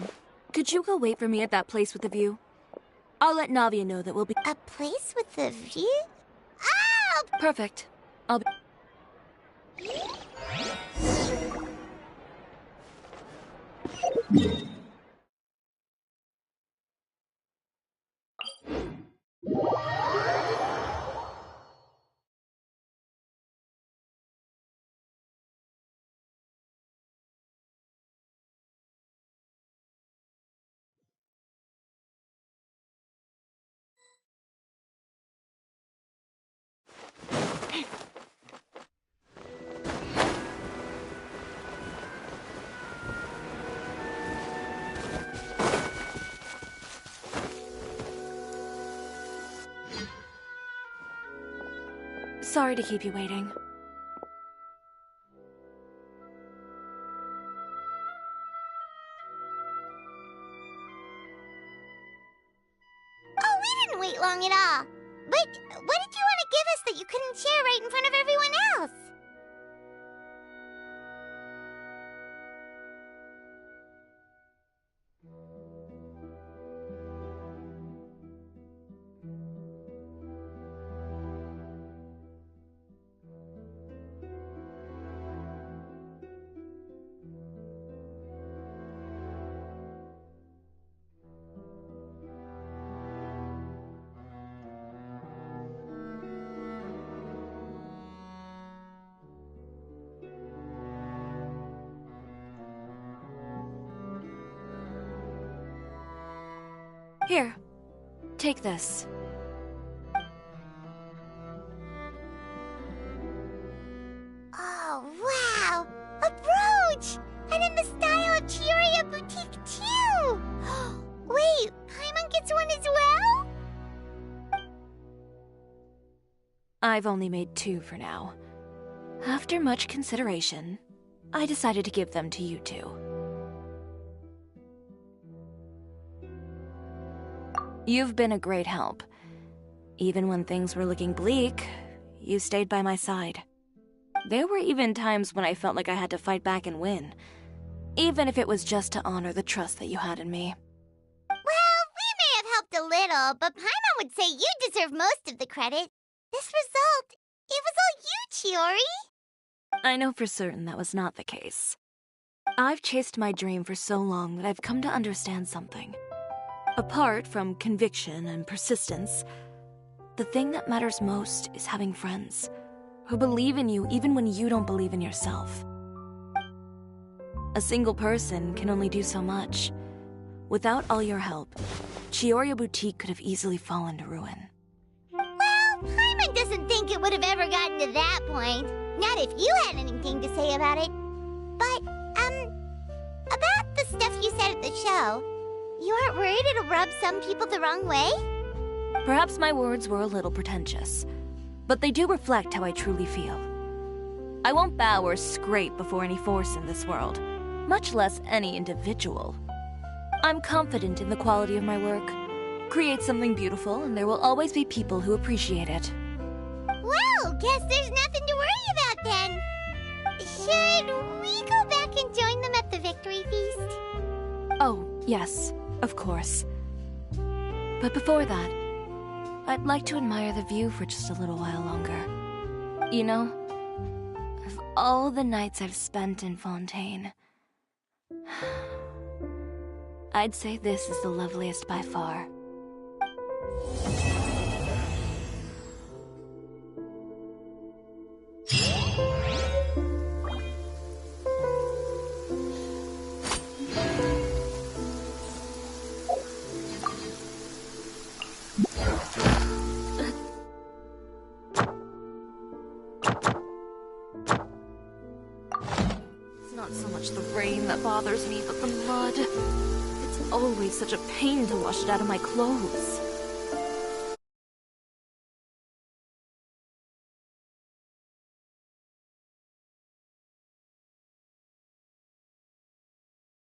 could you go wait for me at that place with the view? I'll let Navia know that we'll be... A place with a view? Ah! Perfect. I'll be... Sorry to keep you waiting. wait long at all. But what did you want to give us that you couldn't share right in front of everyone else? Here, take this. Oh, wow! A brooch! And in the style of Chiori Boutique, too! Wait, Paimon gets one as well? I've only made 2 for now. After much consideration, I decided to give them to you two. You've been a great help. Even when things were looking bleak, you stayed by my side. There were even times when I felt like I had to fight back and win, even if it was just to honor the trust that you had in me. Well, we may have helped a little, but Paimon would say you deserve most of the credit. This result, it was all you, Chiori. I know for certain that was not the case. I've chased my dream for so long that I've come to understand something. Apart from conviction and persistence, the thing that matters most is having friends who believe in you even when you don't believe in yourself. A single person can only do so much. Without all your help, Chiori Boutique could have easily fallen to ruin. Well, Paimon doesn't think it would have ever gotten to that point. Not if you had anything to say about it. But, about the stuff you said at the show, you aren't worried it'll rub some people the wrong way? Perhaps my words were a little pretentious, but they do reflect how I truly feel. I won't bow or scrape before any force in this world, much less any individual. I'm confident in the quality of my work. Create something beautiful, and there will always be people who appreciate it. Well, guess there's nothing to worry about then. Should we go back and join them at the victory feast? Oh, yes, of course. But before that, I'd like to admire the view for just a little while longer. You know, of all the nights I've spent in Fontaine, I'd say this is the loveliest by far. That bothers me, but the mud. It's always such a pain to wash it out of my clothes.